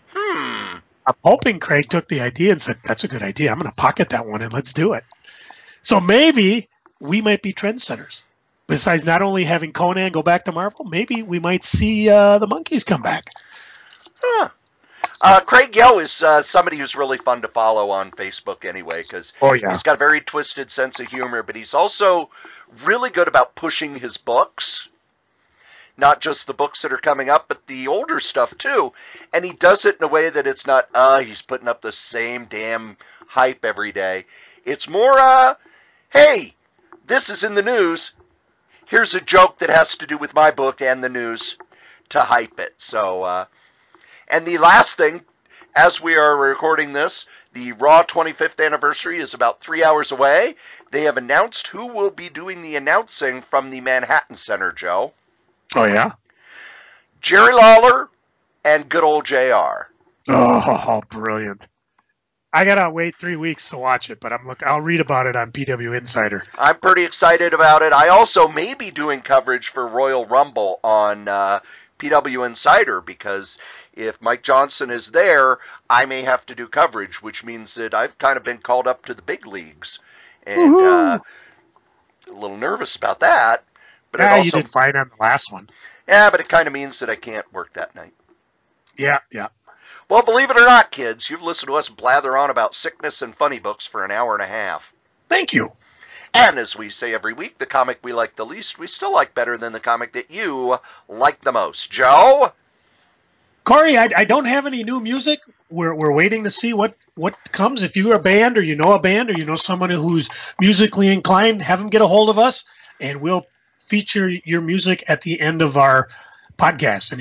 I'm hoping Craig took the idea and said, that's a good idea. I'm going to pocket that one and let's do it. So maybe we might be trendsetters. Besides not only having Conan go back to Marvel, maybe we might see the monkeys come back. Craig Yo is somebody who's really fun to follow on Facebook anyway, because he's got a very twisted sense of humor, but he's also really good about pushing his books. Not just the books that are coming up, but the older stuff too. And he does it in a way that it's not, he's putting up the same damn hype every day. It's more, hey, this is in the news. Here's a joke that has to do with my book and the news to hype it. So, and the last thing, as we are recording this, the Raw 25th anniversary is about 3 hours away. They have announced who will be doing the announcing from the Manhattan Center, Joe. Oh, yeah? Jerry Lawler and good old JR. Oh, brilliant. I gotta wait 3 weeks to watch it, but I'll read about it on PW Insider. I'm pretty excited about it. I also may be doing coverage for Royal Rumble on PW Insider because if Mike Johnson is there, I may have to do coverage, which means that I've kind of been called up to the big leagues. And a little nervous about that. But Yeah, it also, you did fine on the last one. Yeah, but it kind of means that I can't work that night. Yeah. Well, believe it or not, kids, you've listened to us blather on about sickness and funny books for an hour and a half. Thank you. And as we say every week, the comic we like the least, we still like better than the comic that you like the most. Joe? Cory, I don't have any new music. We're waiting to see what comes. If you're a band or you know a band or you know someone who's musically inclined, have them get a hold of us, and we'll feature your music at the end of our podcast. And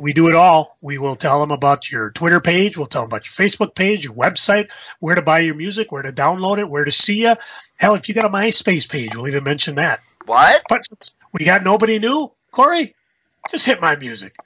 we do it all. We will tell them about your Twitter page. We'll tell them about your Facebook page, your website, where to buy your music, where to download it, where to see you. Hell, if you got a MySpace page, we'll even mention that. What? But we got nobody new, Cory. Just hit my music.